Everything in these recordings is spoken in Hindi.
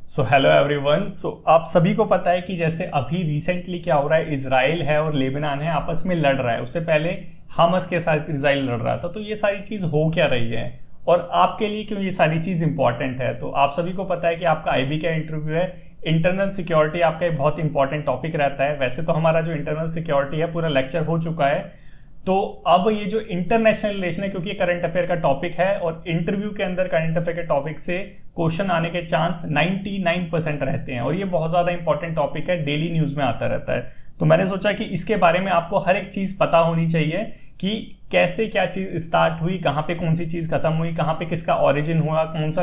So hello everyone. सो आप सभी को पता है कि जैसे अभी रिसेंटली क्या हो रहा है, इजराइल है और लेबनान है आपस में लड़ रहा है। उससे पहले हमस के साथ इजराइल लड़ रहा था। तो ये सारी चीज हो क्या रही है और आपके लिए क्यों ये सारी चीज इंपॉर्टेंट है। तो आप सभी को पता है कि आपका आईबी का इंटरव्यू है। इंटरनल सिक्योरिटी आपका एक बहुत इंपॉर्टेंट टॉपिक रहता है। वैसे तो हमारा जो इंटरनल सिक्योरिटी है पूरा लेक्चर हो चुका है। तो अब ये जो इंटरनेशनल रिलेशन है, क्योंकि करंट अफेयर का टॉपिक है और इंटरव्यू के अंदर करंट अफेयर के टॉपिक से क्वेश्चन आने के चांस 99% रहते हैं और ये बहुत ज्यादा इंपॉर्टेंट टॉपिक है, डेली न्यूज में आता रहता है। तो मैंने सोचा कि इसके बारे में आपको हर एक चीज पता होनी चाहिए कि कैसे क्या चीज स्टार्ट हुई, कहां पे कौन सी चीज खत्म हुई, कहां पे किसका ओरिजिन हुआ, कौन सा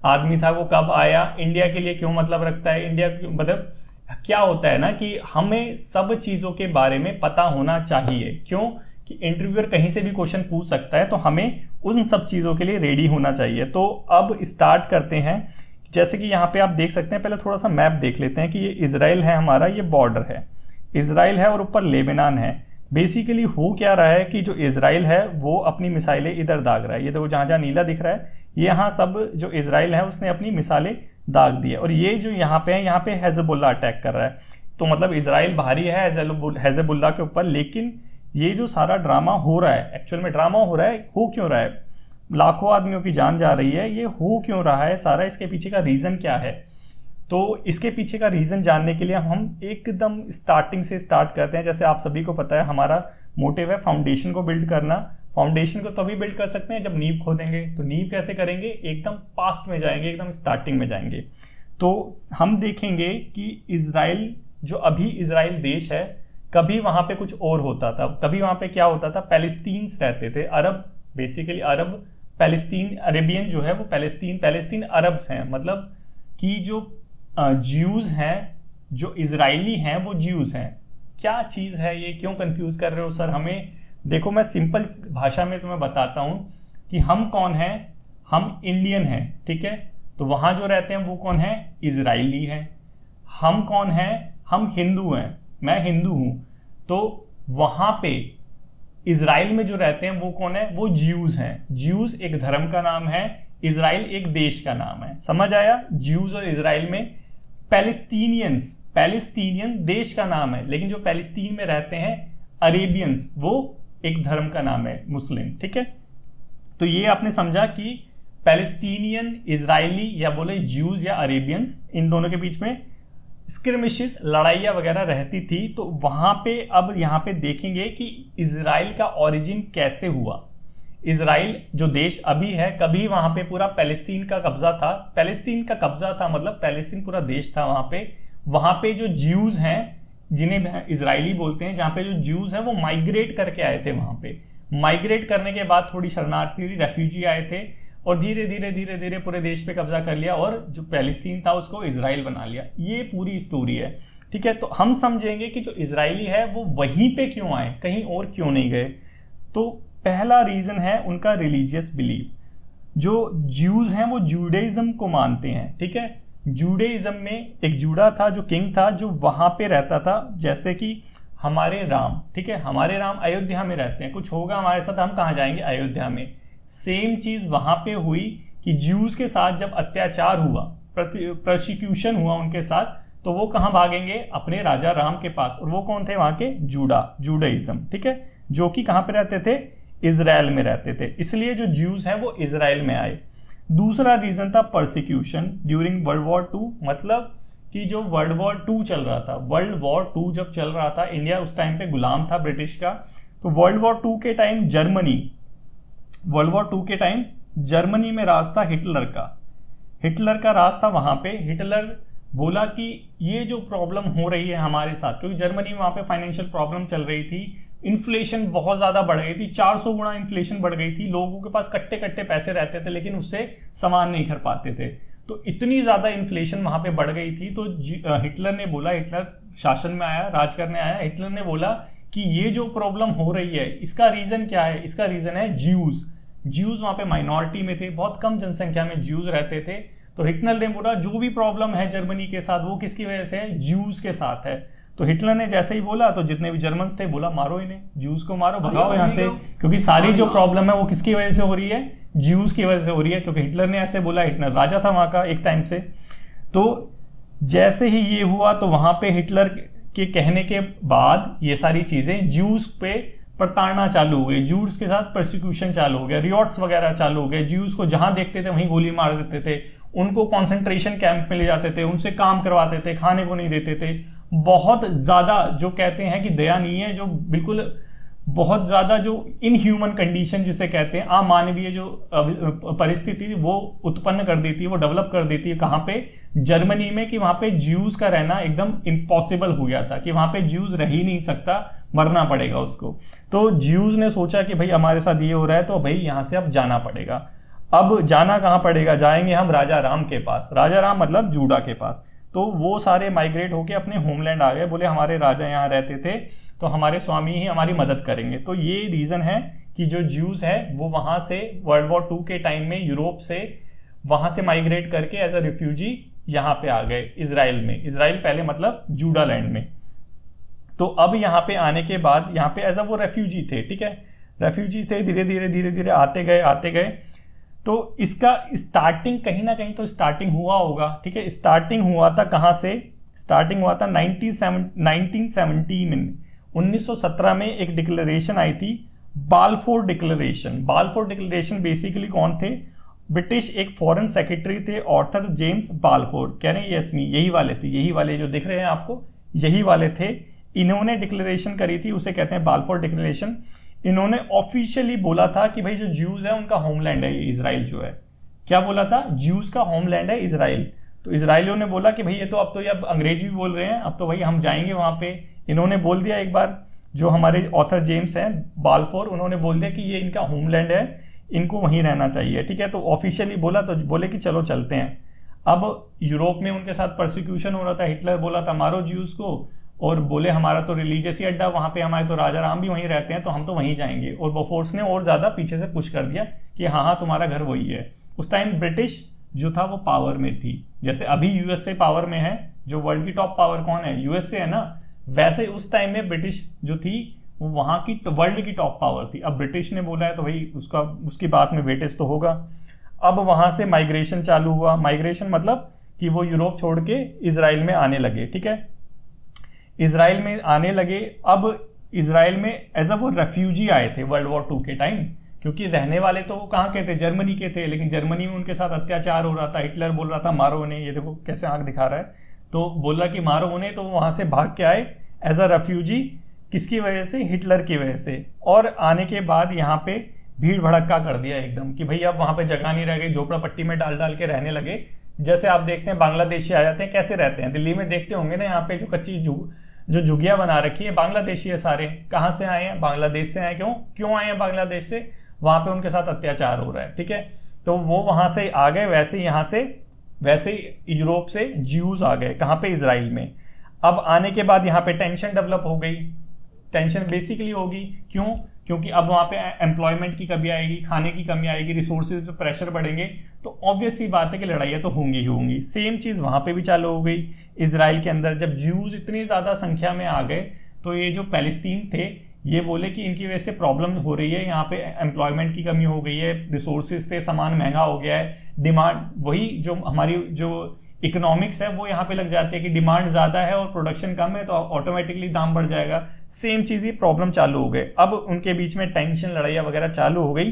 आदमी था, वो कब आया, इंडिया के लिए क्यों मतलब रखता है, इंडिया मतलब क्या होता है ना कि हमें सब चीजों के बारे में पता होना चाहिए। क्यों कि इंटरव्यूअर कहीं से भी क्वेश्चन पूछ सकता है, तो हमें उन सब चीजों के लिए रेडी होना चाहिए। तो अब स्टार्ट करते हैं। जैसे कि यहाँ पे आप देख सकते हैं, पहले थोड़ा सा मैप देख लेते हैं कि ये इजराइल है, हमारा ये बॉर्डर है, इजराइल है और ऊपर लेबनान है। बेसिकली हो क्या रहा है कि जो इजराइल है वो अपनी मिसाइलें इधर दाग रहा है। ये देखो जहां जहां नीला दिख रहा है, ये यहाँ सब जो इजराइल है उसने अपनी मिसाइलें दाग दी है। और ये जो यहाँ पे है, यहाँ पे हेजबुल्ला अटैक कर रहा है। तो मतलब इजराइल भारी है हेजबुल्ला के ऊपर। लेकिन ये जो सारा ड्रामा हो रहा है, एक्चुअल में ड्रामा हो रहा है, हो क्यों रहा है, लाखों आदमियों की जान जा रही है, ये हो क्यों रहा है सारा, इसके पीछे का रीजन क्या है। तो इसके पीछे का रीजन जानने के लिए हम एकदम स्टार्टिंग से स्टार्ट करते हैं। जैसे आप सभी को पता है हमारा मोटिव है फाउंडेशन को बिल्ड करना। फाउंडेशन को तभी बिल्ड कर सकते हैं जब नींव खोदेंगे। तो नींव कैसे करेंगे, एकदम पास्ट में जाएंगे, एकदम स्टार्टिंग में जाएंगे। तो हम देखेंगे कि इजराइल जो अभी इजराइल देश है, कभी वहां पे कुछ और होता था। कभी वहां पे क्या होता था, पैलेस्टीन्स रहते थे, अरब, बेसिकली अरब, पैलेस्टीन, अरेबियन जो है वो पैलेस्टीन अरब्स हैं। मतलब कि जो ज्यूज हैं, जो इजरायली हैं वो ज्यूज हैं। क्या चीज है ये, क्यों कंफ्यूज कर रहे हो सर हमें। देखो मैं सिंपल भाषा में तुम्हें बताता हूं कि हम कौन है, हम इंडियन हैं, ठीक है। तो वहां जो रहते हैं वो कौन है, इजरायली हैं। हम कौन है, हम हिंदू हैं, मैं हिंदू हूं। तो वहां पे इजराइल में जो रहते हैं वो कौन है, वो ज्यूज हैं। ज्यूज एक धर्म का नाम है, इजराइल एक देश का नाम है। समझ आया, ज्यूज और इजराइल में। पैलेस्टीनियन देश का नाम है, लेकिन जो पैलेस्टीन में रहते हैं अरेबियंस, वो एक धर्म का नाम है, मुस्लिम, ठीक है। तो ये आपने समझा कि पैलेस्टीनियन, इजरायली या बोले ज्यूज या अरेबियंस, इन दोनों के बीच में स्क्रिमिशेस, लड़ाइयां वगैरह रहती थी। तो वहां पे अब यहां पे देखेंगे कि इजराइल का ओरिजिन कैसे हुआ। इजराइल जो देश अभी है, कभी वहां पे पूरा पैलेस्टीन का कब्जा था। पैलेस्टीन का कब्जा था मतलब पैलेस्टीन पूरा देश था वहां पे। वहां पे जो ज्यूज हैं, जिन्हें इजरायली बोलते हैं, जहां पे जो ज्यूज हैं वो माइग्रेट करके आए थे वहां पे। माइग्रेट करने के बाद थोड़ी शरणार्थी, रेफ्यूजी आए थे और धीरे धीरे धीरे धीरे पूरे देश पे कब्जा कर लिया और जो पैलेस्टीन था उसको इजराइल बना लिया। ये पूरी स्टोरी है, ठीक है। तो हम समझेंगे कि जो इजरायली है वो वहीं पे क्यों आए, कहीं और क्यों नहीं गए। तो पहला रीजन है उनका रिलीजियस बिलीफ। जो ज्यूज हैं वो जूडाइज्म को मानते हैं, ठीक है। जूडाइज्म में एक जूडा था, जो किंग था, जो वहां पे रहता था। जैसे कि हमारे राम, ठीक है, हमारे राम अयोध्या में रहते हैं, कुछ होगा हमारे साथ, हम कहाँ जाएंगे, अयोध्या में। सेम चीज वहां पे हुई कि ज्यूज के साथ जब अत्याचार हुआ, प्रोसिक्यूशन हुआ उनके साथ, तो वो कहां भागेंगे, अपने राजा राम के पास। और वो कौन थे, वहां के जूडाइज्म, ठीक है, जो कि कहां पे रहते थे, इजराइल में रहते थे। इसलिए जो ज्यूज हैं वो इजराइल में आए। दूसरा रीजन था परसिक्यूशन ड्यूरिंग वर्ल्ड वॉर 2। मतलब कि जो वर्ल्ड वॉर 2 चल रहा था, वर्ल्ड वॉर 2 जब चल रहा था, इंडिया उस टाइम पे गुलाम था ब्रिटिश का। तो वर्ल्ड वॉर 2 के टाइम वर्ल्ड वॉर 2 के टाइम जर्मनी में राज था हिटलर का राज था वहां पे। हिटलर बोला कि ये जो प्रॉब्लम हो रही है हमारे साथ, क्योंकि जर्मनी में वहां पे फाइनेंशियल प्रॉब्लम चल रही थी, इन्फ्लेशन बहुत ज्यादा बढ़ गई थी, 400 गुना इन्फ्लेशन बढ़ गई थी। लोगों के पास कट्टे कट्टे पैसे रहते थे लेकिन उससे सामान नहीं खरीद पाते थे। तो इतनी ज्यादा इन्फ्लेशन वहां पे बढ़ गई थी। तो हिटलर ने बोला, हिटलर शासन में आया, राज करने आया, हिटलर ने बोला कि ये जो प्रॉब्लम हो रही है इसका रीजन क्या है। इसका रीजन है ज्यूज वहां पे माइनॉरिटी में थे, बहुत कम जनसंख्या में ज्यूज रहते थे। तो हिटलर ने बोला जो भी प्रॉब्लम है जर्मनी के साथ वो किसकी वजह से है, ज्यूज के साथ है। तो हिटलर ने जैसे ही बोला तो जितने भी जर्मन्स थे बोला मारो इन्हें, ज्यूज को मारो, भगाओ यहाँ से, क्योंकि सारी जो प्रॉब्लम है वो किसकी वजह से हो रही है, ज्यूज की वजह से हो रही है। क्योंकि हिटलर ने ऐसे बोला, हिटलर राजा था वहां का एक टाइम से। तो जैसे ही ये हुआ तो वहां पे हिटलर के कहने के बाद ये सारी चीजें ज्यूज पे प्रताड़ना चालू हो गई, ज्यूज के साथ प्रोसिक्यूशन चालू हो गया, रियॉट्स वगैरह चालू हो गए, ज्यूज को जहां देखते थे वहीं गोली मार देते थे, उनको कॉन्सेंट्रेशन कैंप में ले जाते थे, उनसे काम करवाते थे, खाने को नहीं देते थे। बहुत ज्यादा जो कहते हैं कि दयनीय है, जो बिल्कुल बहुत ज्यादा जो इनह्यूमन कंडीशन जिसे कहते हैं, अमानवीय जो परिस्थिति वो उत्पन्न कर देती है, वो डेवलप कर देती है कहां पे, जर्मनी में, कि वहां पे ज्यूज का रहना एकदम इम्पॉसिबल हो गया था, कि वहां पे ज्यूज रह ही नहीं सकता, मरना पड़ेगा उसको। तो ज्यूज ने सोचा कि भाई हमारे साथ ये हो रहा है तो भाई यहां से अब जाना पड़ेगा। अब जाना कहां पड़ेगा, जाएंगे हम राजा राम के पास, राजा राम मतलब जूडा के पास। तो वो सारे माइग्रेट होके अपने होमलैंड आ गए, बोले हमारे राजा यहाँ रहते थे तो हमारे स्वामी ही हमारी मदद करेंगे। तो ये रीजन है कि जो ज्यूज है वो वहां से वर्ल्ड वॉर 2 के टाइम में यूरोप से वहां से माइग्रेट करके एज अ रिफ्यूजी यहाँ पे आ गए इजराइल में। इजराइल पहले मतलब जूडा लैंड में। तो अब यहाँ पे आने के बाद यहाँ पे एज अ वो रेफ्यूजी थे, ठीक है, रेफ्यूजी थे, धीरे धीरे आते गए। तो इसका स्टार्टिंग कहीं ना कहीं तो स्टार्टिंग हुआ होगा, ठीक है। स्टार्टिंग हुआ था कहां से, स्टार्टिंग हुआ था 1917 में, 1917 में एक डिक्लेरेशन आई थी, Balfour declaration. Balfour declaration basically कौन थे, ब्रिटिश एक फॉरेन सेक्रेटरी थे, ऑर्थर जेम्स बालफोर, कह रहे हैं यस मी, यही वाले थे, यही वाले जो दिख रहे हैं आपको, यही वाले थे। इन्होंने डिक्लेरेशन करी थी, उसे कहते हैं बालफोर डिक्लेरेशन। इन्होंने ऑफिशियली बोला था कि भाई जो ज्यूज है उनका होमलैंड है ये इजराइल जो है। क्या बोला था, ज्यूज का होमलैंड है इजराइल। तो इजराइलियों ने बोला कि भाई ये तो अब तो ये अब अंग्रेजी भी बोल रहे हैं, अब तो भाई हम जाएंगे वहां पे। इन्होंने बोल दिया एक बार, जो हमारे ऑथर जेम्स हैं बालफोर, उन्होंने बोल दिया कि ये इनका होमलैंड है, इनको वहीं रहना चाहिए, ठीक है। तो ऑफिशियली बोला, तो बोले कि चलो चलते हैं। अब यूरोप में उनके साथ परसिक्यूशन हो रहा था, हिटलर बोला था मारो ज्यूज को, और बोले हमारा तो रिलीजियस ही अड्डा, वहां पे हमारे तो राजा राम भी वहीं रहते हैं, तो हम तो वहीं जाएंगे। और बोफोर्स ने और ज्यादा पीछे से पुश कर दिया कि हाँ तुम्हारा घर वही है। उस टाइम ब्रिटिश जो था वो पावर में थी, जैसे अभी यूएसए पावर में है, जो वर्ल्ड की टॉप पावर कौन है, यूएसए है ना, वैसे उस टाइम में ब्रिटिश जो थी वो वहां की वर्ल्ड की टॉप पावर थी। अब ब्रिटिश ने बोला है तो भाई उसकी बात में वेटेज तो होगा। अब वहां से माइग्रेशन चालू हुआ, माइग्रेशन मतलब कि वो यूरोप छोड़ के इजराइल में आने लगे, ठीक है, इजराइल में आने लगे। अब इजराइल में एज अ वो रेफ्यूजी आए थे वर्ल्ड वॉर 2 के टाइम, क्योंकि रहने वाले तो वो कहाँ के थे, जर्मनी के थे, लेकिन जर्मनी में उनके साथ अत्याचार हो रहा था। हिटलर बोल रहा था मारो उन्हें, ये देखो कैसे आंख दिखा रहा है, तो बोला कि मारो उन्हें, तो वहां से भाग के आए एज अ रेफ्यूजी। किसकी वजह से, हिटलर की वजह से। और आने के बाद यहाँ पे भीड़ भड़क्का कर दिया एकदम कि भाई अब वहां पे जगह नहीं रह गई, झोपड़ा पट्टी में डाल डाल के रहने लगे। जैसे आप देखते हैं बांग्लादेशी आ जाते हैं, कैसे रहते हैं, दिल्ली में देखते होंगे ना, यहाँ पे जो कच्ची जो झुग्गियां बना रखी है, बांग्लादेशी है सारे। कहां से आए हैं, बांग्लादेश से आए। क्यों आए हैं बांग्लादेश से, वहां पे उनके साथ अत्याचार हो रहा है, ठीक है। तो वो वहां से आ गए, वैसे यूरोप से ज्यूज आ गए कहां पे, इजराइल में। अब आने के बाद यहाँ पे टेंशन डेवलप हो गई, टेंशन बेसिकली होगी, क्योंकि अब वहां पे एम्प्लॉयमेंट की कमी आएगी, खाने की कमी आएगी, रिसोर्सेज पे प्रेशर बढ़ेंगे, तो ऑब्वियस सी बात है कि लड़ाइयां तो होंगी ही होंगी। सेम चीज वहां पे भी चालू हो गई इजराइल के अंदर। जब ज्यूज इतनी ज्यादा संख्या में आ गए तो ये जो पैलेस्टीन थे ये बोले कि इनकी वजह से प्रॉब्लम हो रही है, यहाँ पे एम्प्लॉयमेंट की कमी हो गई है, रिसोर्सेज थे, सामान महंगा हो गया है, डिमांड, वही जो हमारी जो इकोनॉमिक्स है वो यहाँ पे लग जाती है कि डिमांड ज्यादा है और प्रोडक्शन कम है, तो ऑटोमेटिकली दाम बढ़ जाएगा। सेम चीज ही प्रॉब्लम चालू हो गए। अब उनके बीच में टेंशन, लड़ाइयां वगैरह चालू हो गई।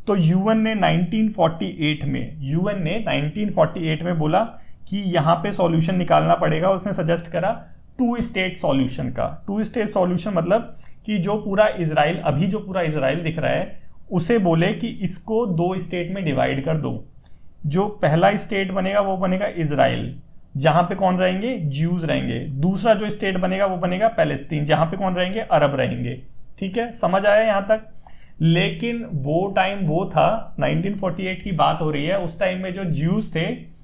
तो यूएन ने 1948 में बोला कि यहाँ पे सॉल्यूशन निकालना पड़ेगा। उसने सजेस्ट करा 2 स्टेट सॉल्यूशन का। 2 स्टेट सॉल्यूशन मतलब कि जो पूरा इजराइल, अभी जो पूरा इजराइल दिख रहा है, उसे बोले कि इसको 2 स्टेट में डिवाइड कर दो। जो पहला स्टेट बनेगा वो बनेगा इजराइल, जहां पे कौन रहेंगे, ज्यूज रहेंगे। दूसरा जो स्टेट बनेगा वो बनेगा पैलेस्टीन, जहां पे कौन रहेंगे, अरब रहेंगे। ठीक है, समझ आया यहां तक। लेकिन वो टाइम वो था, 1948 की बात हो रही है। उस टाइम में जो ज्यूज थे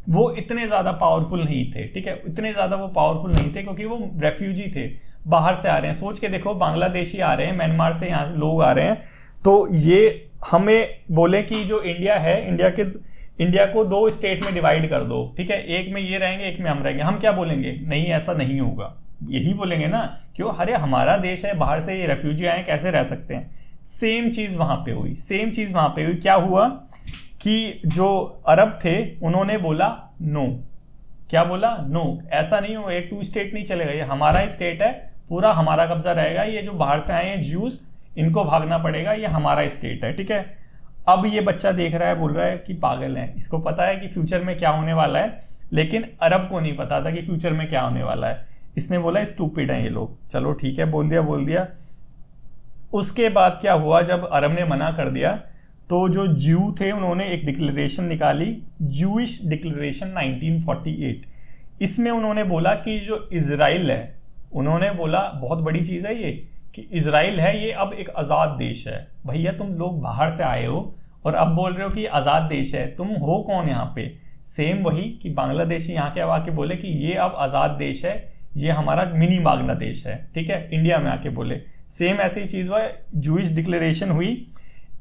वो इतने ज्यादा पावरफुल नहीं थे, ठीक है, इतने ज्यादा वो पावरफुल नहीं थे, क्योंकि वो रेफ्यूजी थे, बाहर से आ रहे हैं। सोच के देखो, बांग्लादेशी आ रहे हैं, म्यांमार से यहाँ लोग आ रहे हैं, तो ये हमें बोले कि जो इंडिया है, इंडिया को 2 स्टेट में डिवाइड कर दो, ठीक है, एक में ये रहेंगे, एक में हम रहेंगे। हम क्या बोलेंगे, नहीं ऐसा नहीं होगा, यही बोलेंगे ना, क्यों, अरे हमारा देश है, बाहर से ये रेफ्यूजी आए, कैसे रह सकते हैं। सेम चीज वहां पे हुई, सेम चीज वहां पे हुई। क्या हुआ कि जो अरब थे उन्होंने बोला नो, क्या बोला? नो, ऐसा नहीं हो, ये 2 स्टेट नहीं चलेगा, ये हमारा ही स्टेट है, पूरा हमारा कब्जा रहेगा, ये जो बाहर से आए हैं ज्यूज इनको भागना पड़ेगा, ये हमारा स्टेट है, ठीक है। अब ये बच्चा देख रहा है, बोल रहा है कि पागल है, इसको पता है कि फ्यूचर में क्या होने वाला है, लेकिन अरब को नहीं पता था कि फ्यूचर में क्या होने वाला है। इसने बोला स्टूपिड है ये लोग, चलो ठीक है, बोल दिया। उसके बाद क्या हुआ, जब अरब ने मना कर दिया तो जो ज्यू थे उन्होंने एक डिक्लेरेशन निकाली, ज्यूइश डिक्लेरेशन 1948। इसमें उन्होंने बोला कि जो इजराइल है, उन्होंने बोला बहुत बड़ी चीज है ये, कि इजराइल है ये अब एक आजाद देश है। भैया तुम लोग बाहर से आए हो और अब बोल रहे हो कि आजाद देश है, तुम हो कौन यहाँ पे? सेम वही कि बांग्लादेशी यहाँ के आके बोले कि ये अब आजाद देश है, ये हमारा मिनी बांग्लादेश है, ठीक है, इंडिया में आके बोले। सेम ऐसी चीज हुआ, जूइश डिक्लेरेशन हुई,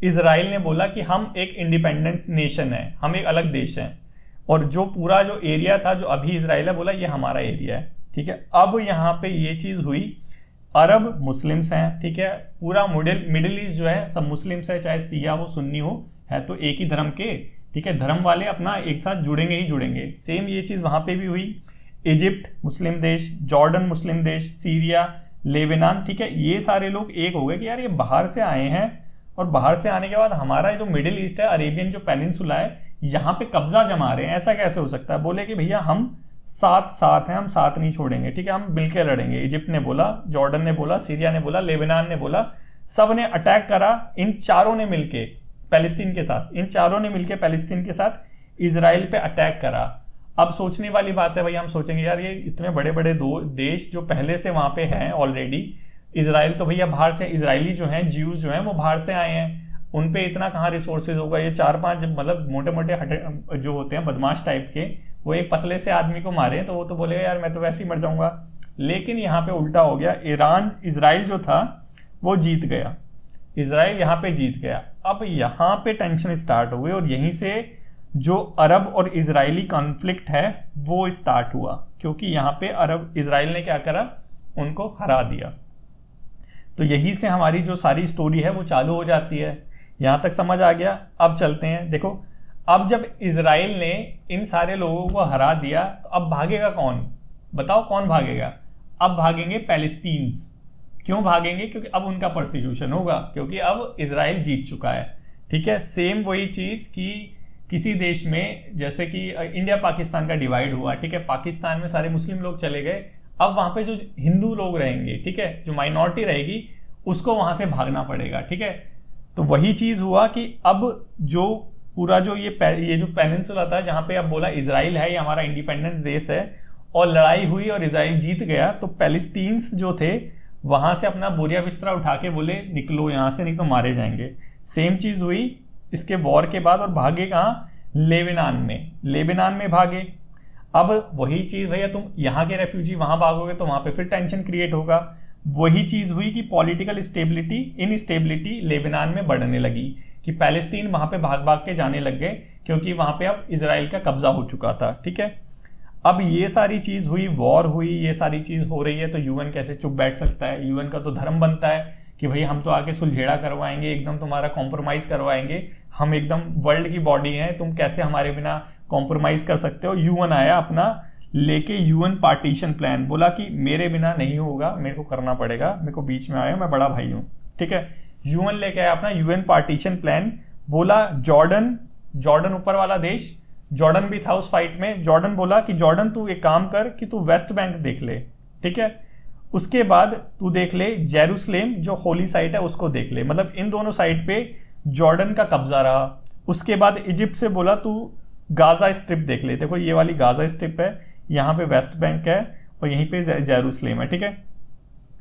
इजराइल ने बोला कि हम एक इंडिपेंडेंट नेशन है, हम एक अलग देश है, और जो पूरा जो एरिया था जो अभी इजराइल है, बोला ये हमारा एरिया है, ठीक है। अब यहाँ पे ये चीज हुई, अरब मुस्लिम्स हैं, ठीक है, पूरा मिडिल ईस्ट जो है सब मुस्लिम्स है, चाहे सिया हो सुन्नी हो, है तो एक ही धर्म के, ठीक है, धर्म वाले अपना एक साथ जुड़ेंगे ही जुड़ेंगे। सेम ये चीज वहां पे भी हुई, इजिप्ट मुस्लिम देश, जॉर्डन मुस्लिम देश, सीरिया, लेबनान, ठीक है, ये सारे लोग एक हो गए कि यार ये बाहर से आए हैं, और बाहर से आने के बाद हमारा जो मिडिल ईस्ट है, अरेबियन जो पेनिनसुला है, यहाँ पे कब्जा जमा रहे हैं, ऐसा कैसे हो सकता है? बोले कि भैया हम साथ हैं, हम साथ नहीं छोड़ेंगे, ठीक है, हम मिलकर लड़ेंगे। इजिप्ट ने बोला, जॉर्डन ने बोला, सीरिया ने बोला, लेबनान ने बोला, सब ने अटैक करा, इन चारों ने मिलके पैलेस्तीन के साथ, इन चारों ने मिलकर पैलेस्तीन के साथ इजराइल पे अटैक करा। अब सोचने वाली बात है भैया, हम सोचेंगे यार ये इतने बड़े बड़े दो देश जो पहले से वहां पे हैं ऑलरेडी, इजराइल तो भैया बाहर से, इजरायली जो हैं, ज्यूज जो हैं वो बाहर से आए हैं, उन पे इतना कहाँ रिसोर्सेज होगा? ये 4-5 मतलब मोटे मोटे जो होते हैं बदमाश टाइप के, वो एक पतले से आदमी को मारे तो वो तो बोलेगा यार मैं तो वैसे ही मर जाऊंगा। लेकिन यहाँ पे उल्टा हो गया, इजराइल जो था वो जीत गया, इजराइल यहाँ पे जीत गया। अब यहाँ पे टेंशन स्टार्ट हो गई, और यहीं से जो अरब और इजरायली कॉन्फ्लिक्ट है वो स्टार्ट हुआ, क्योंकि यहाँ पे अरब इजराइल ने क्या करा, उनको हरा दिया। तो यही से हमारी जो सारी स्टोरी है वो चालू हो जाती है। यहां तक समझ आ गया? अब चलते हैं, देखो अब जब इजराइल ने इन सारे लोगों को हरा दिया तो अब भागेगा कौन? बताओ कौन भागेगा? अब भागेंगे पैलेस्टीन्स। क्यों भागेंगे? क्योंकि अब उनका प्रोसिक्यूशन होगा, क्योंकि अब इजराइल जीत चुका है, ठीक है। सेम वही चीज कि किसी देश में, जैसे कि इंडिया पाकिस्तान का डिवाइड हुआ, ठीक है, पाकिस्तान में सारे मुस्लिम लोग चले गए, अब वहां पे जो हिंदू लोग रहेंगे, ठीक है, जो माइनॉरिटी रहेगी उसको वहां से भागना पड़ेगा, ठीक है। तो वही चीज हुआ कि अब जो पूरा जो ये जो पेनिनसुला था, जहां पे अब बोला इजराइल है ये हमारा इंडिपेंडेंस देश है, और लड़ाई हुई और इजराइल जीत गया, तो पैलेस्टीन्स जो थे वहां से अपना बोरिया बिस्तरा उठा के बोले निकलो यहां से, नहीं तो मारे जाएंगे। सेम चीज हुई इसके वॉर के बाद, और भागे कहाँ? लेबनान में भागे। अब वही चीज भैया, तुम यहाँ के रेफ्यूजी वहां भागोगे तो वहां पे फिर टेंशन क्रिएट होगा। वही चीज हुई कि पॉलिटिकल स्टेबिलिटी, इनस्टेबिलिटी लेबनान में बढ़ने लगी, कि पैलेस्तीन वहां पे भाग भाग के जाने लग गए, क्योंकि वहां पे अब इजराइल का कब्जा हो चुका था, ठीक है। अब ये सारी चीज हुई, वॉर हुई, ये सारी चीज हो रही है, तो यूएन कैसे चुप बैठ सकता है? यूएन का तो धर्म बनता है कि भाई हम तो आके सुलझेड़ा करवाएंगे, एकदम तुम्हारा कॉम्प्रोमाइज करवाएंगे, हम एकदम वर्ल्ड की बॉडी हैं, तुम कैसे हमारे बिना कॉम्प्रोमाइज कर सकते हो। यूएन आया अपना लेके, यूएन पार्टीशन प्लान, बोला कि मेरे बिना नहीं होगा, मेरे को करना पड़ेगा, मेरे को बीच में आया, मैं बड़ा भाई हूं, ठीक है। यूएन लेके आया अपना यूएन पार्टीशन प्लान, बोला जॉर्डन ऊपर वाला देश, जॉर्डन भी था उस फाइट में। जॉर्डन बोला कि जॉर्डन तू एक काम कर कि तू वेस्ट बैंक देख ले, ठीक है, उसके बाद तू देख ले जेरूसलेम जो होली साइट है उसको देख ले, मतलब इन दोनों साइट पे जॉर्डन का कब्जा रहा। उसके बाद इजिप्ट से बोला तू गाजा स्ट्रिप देख ले, देखो ये वाली गाजा स्ट्रिप है, यहाँ पे वेस्ट बैंक है और यहीं पे जेरूसलेम है, ठीक है।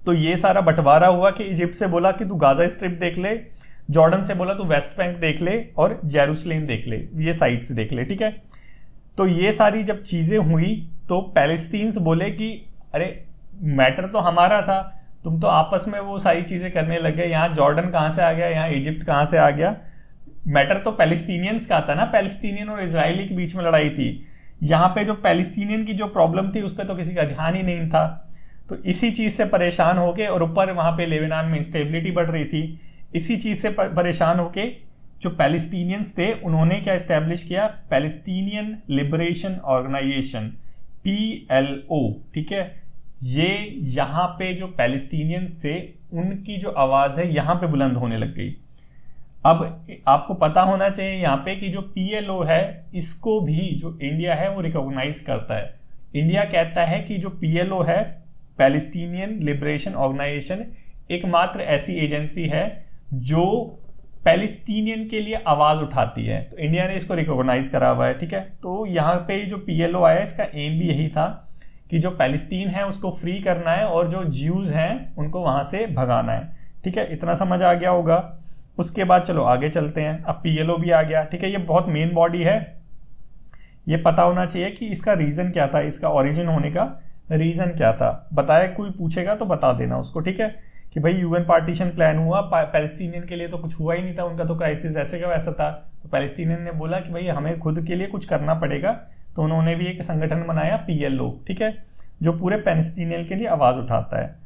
तो ये सारा बंटवारा हुआ कि इजिप्ट से बोला कि तू गाजा स्ट्रिप देख ले, जॉर्डन से बोला तू वेस्ट बैंक देख ले और जेरूसलेम देख ले, ये साइट्स देख ले, ठीक है। तो ये सारी जब चीजें हुई तो पैलेस्टीन्स बोले कि अरे मैटर तो हमारा था, तुम तो आपस में वो सारी चीजें करने लगे, यहाँ जॉर्डन कहां से आ गया, यहाँ इजिप्ट कहां से आ गया, मैटर तो पैलेस्टीनियंस का था ना, पैलेस्टीनियन और इजरायली के बीच में लड़ाई थी। यहाँ पे जो पैलेस्टीनियन की जो प्रॉब्लम थी उस पर तो किसी का ध्यान ही नहीं था। तो इसी चीज से परेशान होके, और ऊपर वहां पे लेबनान में इंस्टेबिलिटी बढ़ रही थी, इसी चीज से परेशान होके जो पैलेस्टीनियंस थे उन्होंने क्या एस्टेब्लिश किया, पैलेस्टीनियन लिबरेशन ऑर्गेनाइजेशन, PLO, ठीक है। ये यहां पे जो पैलेस्टीनियन थे उनकी जो आवाज है यहां पे बुलंद होने लग गई। अब आपको पता होना चाहिए यहाँ पे कि जो PLO है इसको भी जो इंडिया है वो रिकॉग्नाइज करता है। इंडिया कहता है कि जो PLO है, पैलेस्टीनियन लिबरेशन ऑर्गेनाइजेशन, एकमात्र ऐसी एजेंसी है जो पैलेस्टीनियन के लिए आवाज उठाती है। तो इंडिया ने इसको रिकॉग्नाइज करा हुआ है, ठीक है। तो यहाँ पे जो PLO आया इसका एम भी यही था कि जो पैलेस्टीन है उसको फ्री करना है और जो ज्यूज हैं उनको वहां से भगाना है, ठीक है। इतना समझ आ गया होगा। उसके बाद चलो आगे चलते हैं। अब PLO भी आ गया, ठीक है। ये बहुत मेन बॉडी है, ये पता होना चाहिए कि इसका रीजन क्या था, इसका ओरिजिन होने का रीजन क्या था। बताया, कोई पूछेगा तो बता देना उसको, ठीक है, कि भाई UN पार्टीशन प्लान हुआ, पैलेस्टीनियन के लिए तो कुछ हुआ ही नहीं था, उनका तो क्राइसिस वैसे का वैसा था। तो पैलेस्टीनियन ने बोला कि भाई हमें खुद के लिए कुछ करना पड़ेगा, तो उन्होंने भी एक संगठन बनाया PLO, ठीक है, जो पूरे पैलेस्टीनियन के लिए आवाज उठाता है।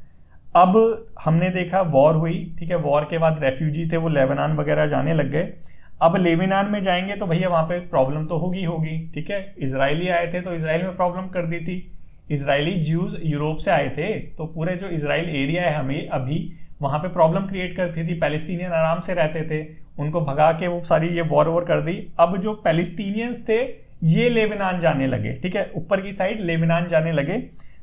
अब हमने देखा वॉर हुई, ठीक है। वॉर के बाद रेफ्यूजी थे वो लेबनान वगैरह जाने लग गए। अब लेबनान में जाएंगे तो भैया वहां पे प्रॉब्लम तो होगी, ठीक है। इजरायली आए थे तो इसराइल में प्रॉब्लम कर दी थी। इजरायली ज्यूज यूरोप से आए थे तो पूरे जो इजराइल एरिया है हमें अभी वहां पे प्रॉब्लम क्रिएट करती थी। पैलेस्टीनियन आराम से रहते थे, उनको भगा के वो सारी ये वॉर कर दी। अब जो पैलेस्टीनियंस थे ये लेबनान जाने लगे, ठीक है, ऊपर की साइड लेबनान जाने लगे।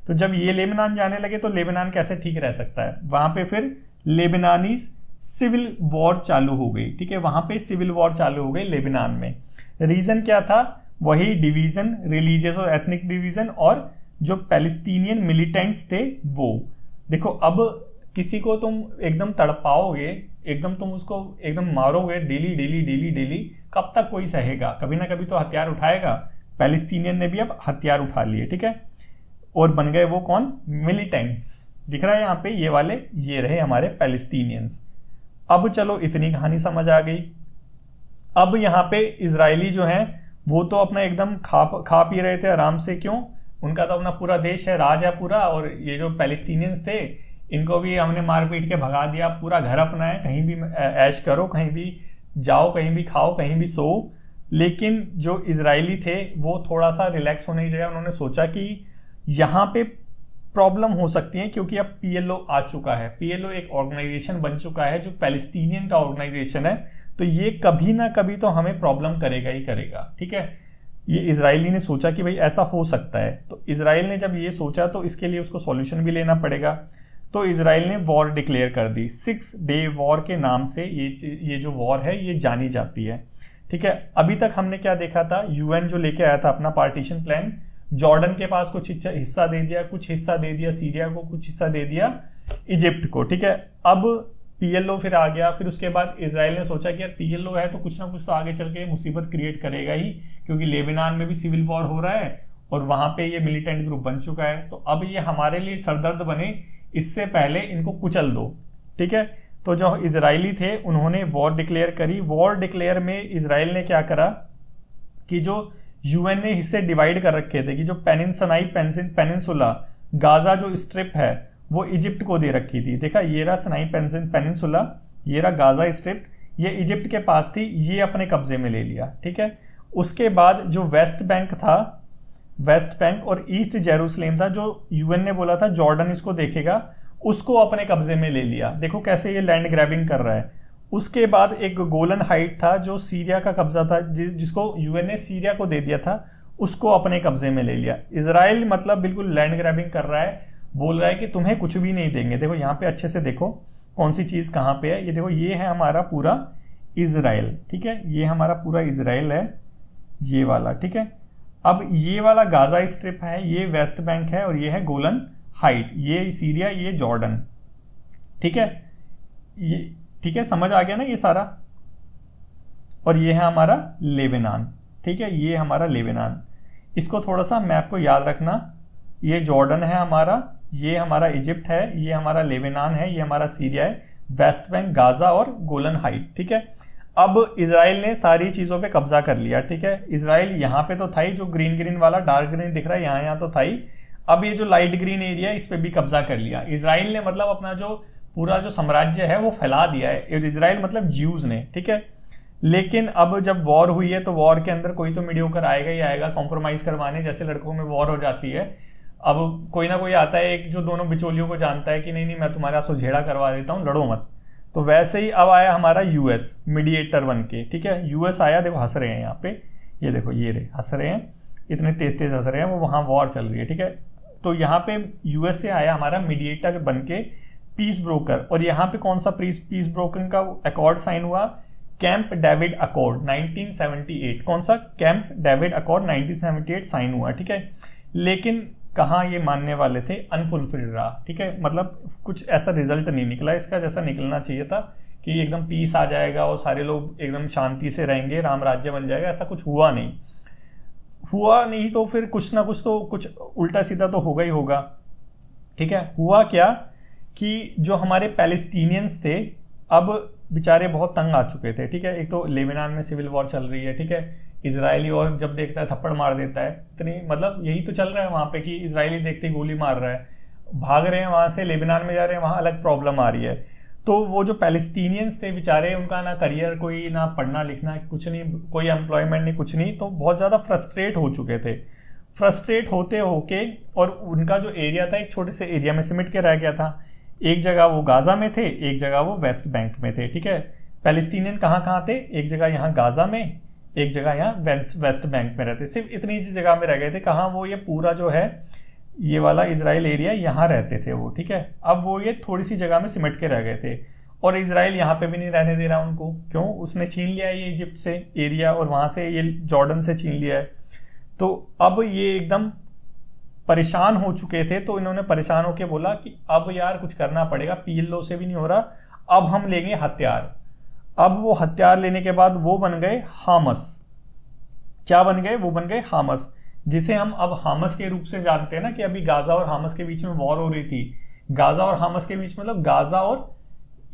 तो जब ये लेबनान जाने लगे तो लेबनान कैसे ठीक रह सकता है। वहां पे फिर लेबनानीज सिविल वॉर चालू हो गई, ठीक है। वहां पे सिविल वॉर चालू हो गई लेबनान में। रीजन क्या था, वही डिवीजन, रिलीजियस और एथनिक डिवीजन, और जो पैलेस्टीनियन मिलिटेंट्स थे वो। देखो अब किसी को तुम एकदम तड़पाओगे, एकदम तुम उसको एकदम मारोगे डेली डेली डेली डेली, कब तक कोई सहेगा, कभी ना कभी तो हथियार उठाएगा। पैलेस्टीनियन ने भी अब हथियार उठा लिए, ठीक है, और बन गए वो कौन, मिलिटेंट्स। दिख रहा है यहाँ पे ये वाले, ये रहे हमारे पैलेस्टीनियंस। अब चलो इतनी कहानी समझ आ गई। अब यहाँ पे इजरायली जो है वो तो अपना एकदम खा पी रहे थे आराम से, क्यों, उनका तो अपना पूरा देश है, राज है पूरा। और ये जो पैलेस्टीनियंस थे इनको भी हमने मार पीट के भगा दिया, पूरा घर अपना है, कहीं भी ऐश करो, कहीं भी जाओ, कहीं भी खाओ, कहीं भी सो। लेकिन जो इजरायली थे वो थोड़ा सा रिलैक्स होने की जगह उन्होंने सोचा कि यहाँ पे प्रॉब्लम हो सकती है, क्योंकि अब PLO आ चुका है। PLO एक ऑर्गेनाइजेशन बन चुका है जो पैलेस्टीनियन का ऑर्गेनाइजेशन है, तो ये कभी ना कभी तो हमें प्रॉब्लम करेगा ही करेगा, ठीक है। ये इजरायली ने सोचा कि भाई ऐसा हो सकता है। तो इजराइल ने जब ये सोचा तो इसके लिए उसको सॉल्यूशन भी लेना पड़ेगा। तो इजराइल ने वॉर डिक्लेयर कर दी। 6 डे वॉर के नाम से ये जो वॉर है ये जानी जाती है, ठीक है। अभी तक हमने क्या देखा था, UN जो लेके आया था अपना पार्टीशन प्लान, जॉर्डन के पास कुछ हिस्सा दे दिया, कुछ हिस्सा दे दिया सीरिया को, कुछ हिस्सा दे दिया इजिप्ट को, ठीक है। अब PLO फिर आ गया। फिर उसके बाद इजराइल ने सोचा कि यार PLO है तो कुछ ना कुछ तो आगे चल के मुसीबत क्रिएट करेगा ही, क्योंकि लेबनान में भी सिविल वॉर हो रहा है और वहां पे ये मिलिटेंट ग्रुप बन चुका है। तो अब ये हमारे लिए सरदर्द बने, इससे पहले इनको कुचल दो, ठीक है। तो जो इजरायली थे उन्होंने वॉर डिक्लेयर करी। वॉर डिक्लेयर में इजराइल ने क्या करा कि जो UN ने हिस्से डिवाइड कर रखे थे कि जो पेनिनसुला, गाजा जो स्ट्रिप है वो इजिप्ट को दे रखी थी। देखा, ये रहा सनाई पेनिनसुला, ये रहा गाजा स्ट्रिप, ये इजिप्ट के पास थी, ये अपने कब्जे में ले लिया, ठीक है। उसके बाद जो वेस्ट बैंक था, वेस्ट बैंक और ईस्ट जेरूसलेम था, जो UN ने बोला था जॉर्डन इसको देखेगा, उसको अपने कब्जे में ले लिया। देखो कैसे ये लैंड ग्रैबिंग कर रहा है। उसके बाद एक गोलन हाइट था जो सीरिया का कब्जा था, जिसको UN ने सीरिया को दे दिया था, उसको अपने कब्जे में ले लिया। इजराइल मतलब बिल्कुल लैंड ग्रैबिंग कर रहा है, बोल रहा है कि तुम्हें कुछ भी नहीं देंगे। देखो यहाँ पे अच्छे से देखो कौन सी चीज कहाँ पे है। ये देखो, ये है हमारा पूरा इजराइल, ठीक है, ये हमारा पूरा इजराइल है, ये वाला, ठीक है। अब ये वाला गाजा स्ट्रिप है, ये वेस्ट बैंक है, और ये है गोलन हाइट, ये सीरिया, ये जॉर्डन, ठीक है। ये ठीक है, समझ आ गया ना ये सारा। और ये है हमारा लेबनान, ठीक है, ये हमारा लेबनान। इसको थोड़ा सा मैप को याद रखना, ये जॉर्डन है हमारा, ये हमारा इजिप्ट है, ये हमारा लेबनान है, ये हमारा सीरिया है, वेस्ट बैंक, गाजा और गोलन हाइट, ठीक है। अब इजराइल ने सारी चीजों पे कब्जा कर लिया, ठीक है। इजराइल यहाँ पे तो था ही, जो ग्रीन ग्रीन वाला डार्क ग्रीन दिख रहा है यहाँ तो था ही। अब ये जो लाइट ग्रीन एरिया है इस पे भी कब्जा कर लिया इजराइल ने, मतलब अपना जो पूरा जो साम्राज्य है वो फैला दिया है। इजराइल मतलब ज्यूज ने, ठीक है। लेकिन अब जब वॉर हुई है तो वॉर के अंदर कोई तो मीडियोकर आएगा ही आएगा कॉम्प्रोमाइज करवाने, जैसे लड़कों में वॉर हो जाती है। अब कोई ना कोई आता है एक जो दोनों बिचौलियों को जानता है कि नहीं नहीं मैं तुम्हारा सुझेड़ा करवा देता हूँ, लड़ो मत। तो वैसे ही अब आया हमारा यूएस मीडिएटर बन के, ठीक है। यूएस आया, देखो हंस रहे हैं यहाँ पे, ये देखो ये रहे हंस रहे हैं, इतने तेज तेज हंस रहे हैं, वो वहां वॉर चल रही है, ठीक है। तो यहाँ पे यूएस से आया हमारा मीडिएटर बन के पीस ब्रोकर, और यहाँ पे कौन सा पीस ब्रोकर का अकॉर्ड साइन हुआ, कैंप डेविड अकॉर्ड 1978। कौन सा, कैंप डेविड अकॉर्ड 1978 साइन हुआ, ठीक है। लेकिन कहाँ ये मानने वाले थे, अनफुलफिल्ड रहा, ठीक है। मतलब कुछ ऐसा रिजल्ट नहीं निकला इसका जैसा निकलना चाहिए था कि एकदम पीस आ जाएगा और सारे लोग एकदम शांति से रहेंगे, राम राज्य बन जाएगा, ऐसा कुछ हुआ नहीं। तो फिर कुछ ना कुछ तो कुछ उल्टा सीधा तो होगा ही होगा, ठीक है। हुआ क्या कि जो हमारे पैलेस्टीनियंस थे अब बेचारे बहुत तंग आ चुके थे, ठीक है। एक तो लेबनान में सिविल वॉर चल रही है, ठीक है। इजरायली और जब देखता है थप्पड़ मार देता है, इतनी मतलब यही तो चल रहा है वहां पे कि इजरायली देखते ही गोली मार रहा है, भाग रहे हैं वहां से, लेबनान में जा रहे हैं, वहां अलग प्रॉब्लम आ रही है। तो वो जो पैलेस्टीनियंस थे बेचारे, उनका ना करियर कोई, ना पढ़ना लिखना कुछ नहीं, कोई एम्प्लॉयमेंट नहीं, कुछ नहीं, तो बहुत ज्यादा फ्रस्ट्रेट हो चुके थे। फ्रस्ट्रेट होते होके और उनका जो एरिया था एक छोटे से एरिया में सिमट के रह गया था। एक जगह वो गाजा में थे, एक जगह वो वेस्ट बैंक में थे, ठीक है। पैलेस्टीनियन कहाँ थे, एक जगह यहाँ गाजा में, एक जगह यहाँ वेस्ट बैंक में रहते, सिर्फ इतनी सी जगह में रह गए थे। कहाँ, वो ये पूरा जो है ये वाला इजराइल एरिया, यहाँ रहते थे वो, ठीक है। अब वो ये थोड़ी सी जगह में सिमट के रह गए थे, और इजराइल यहाँ पे भी नहीं रहने दे रहा उनको। क्यों, उसने छीन लिया है ये इजिप्ट से एरिया, और वहां से ये जॉर्डन से छीन लिया है। तो अब ये एकदम परेशान हो चुके थे, तो इन्होंने परेशान होकर बोला कि अब यार कुछ करना पड़ेगा, पीएलओ से भी नहीं हो रहा, अब हम लेंगे हथियार। अब वो हथियार लेने के बाद वो बन गए हामस। क्या बन गए, वो बन गए हामस, जिसे हम अब हामस के रूप से जानते हैं ना, कि अभी गाजा और हामस के बीच में वॉर हो रही थी। गाजा और हामस के बीच मतलब गाजा और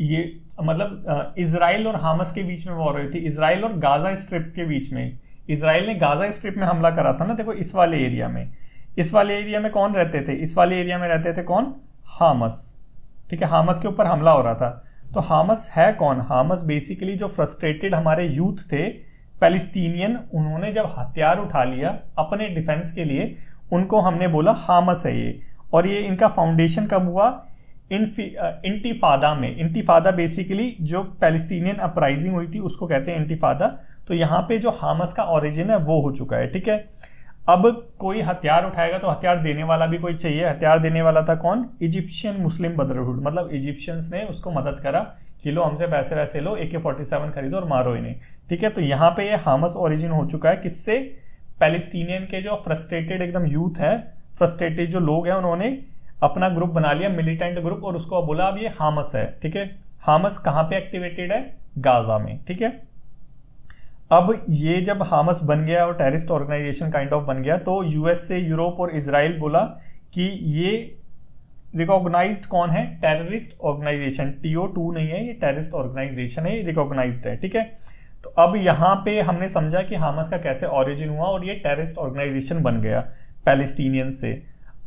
ये मतलब इजराइल और हामस के बीच में वॉर हो रही थी, इजराइल और गाजा स्ट्रिप के बीच में। इजराइल ने गाजा स्ट्रिप में हमला करा था ना, देखो इस वाले एरिया में, इस वाले एरिया में कौन रहते थे, इस वाले एरिया में रहते थे कौन, हामस, ठीक है। हामस के ऊपर हमला हो रहा था। तो हामस है कौन, हामस बेसिकली जो फ्रस्ट्रेटेड हमारे यूथ थे पैलेस्टीनियन, उन्होंने जब हथियार उठा लिया अपने डिफेंस के लिए, उनको हमने बोला हामस है ये। और ये इनका फाउंडेशन कब हुआ, इंतिफादा में। इंतिफादा बेसिकली जो पैलेस्टीनियन अपराइजिंग हुई थी उसको कहते हैं इंतिफादा। तो यहाँ पे जो हामस का ओरिजिन है वो हो चुका है, ठीक है। अब कोई हथियार उठाएगा तो हथियार देने वाला भी कोई चाहिए। हथियार देने वाला था कौन, इजिप्शियन मुस्लिम ब्रदरहुड, मतलब इजिप्शियंस ने उसको मदद करा कि लो हमसे पैसे वैसे लो, AK-47 खरीदो और मारो इन्हें, ठीक है। तो यहाँ पे ये हामस ओरिजिन हो चुका है, किससे, पैलेस्टीनियन के जो फ्रस्ट्रेटेड एकदम यूथ है, फ्रस्ट्रेटेड जो लोग हैं, उन्होंने अपना ग्रुप बना लिया, मिलिटेंट ग्रुप, और उसको बोला अब ये हामस है, ठीक है। हामस कहाँ पे एक्टिवेटेड है, गाजा में, ठीक है। अब ये जब हामस बन गया और टेररिस्ट ऑर्गेनाइजेशन काइंड ऑफ बन गया, तो यूएस से यूरोप और इजराइल बोला कि ये रिकॉग्नाइज्ड कौन है, टेररिस्ट ऑर्गेनाइजेशन, TO2 नहीं है, ये टेररिस्ट ऑर्गेनाइजेशन है, ये रिकॉग्नाइज्ड है, ठीक है। तो अब यहाँ पे हमने समझा कि हामस का कैसे ओरिजिन हुआ और ये टेररिस्ट ऑर्गेनाइजेशन बन गया पैलेस्टीनियन से।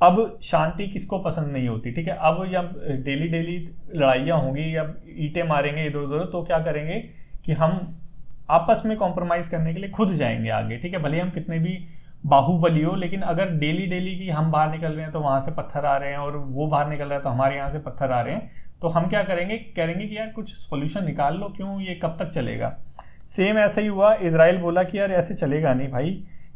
अब शांति किसको पसंद नहीं होती, ठीक है। अब जब डेली डेली लड़ाइयाँ होंगी या ईंटें मारेंगे इधर उधर, तो क्या करेंगे कि हम आपस में कॉम्प्रोमाइज करने के लिए खुद जाएंगे आगे, ठीक है। भले हम कितने भी बाहुबली हो, लेकिन अगर डेली डेली की हम बाहर निकल रहे हैं तो वहां से पत्थर आ रहे हैं, और वो बाहर निकल रहा है तो हमारे यहाँ से पत्थर आ रहे हैं, तो हम क्या करेंगे, कहेंगे कि यार कुछ सोल्यूशन निकाल लो, क्यों ये कब तक चलेगा। सेम ऐसा ही हुआ, इजराइल बोला कि यार ऐसे चलेगा नहीं भाई,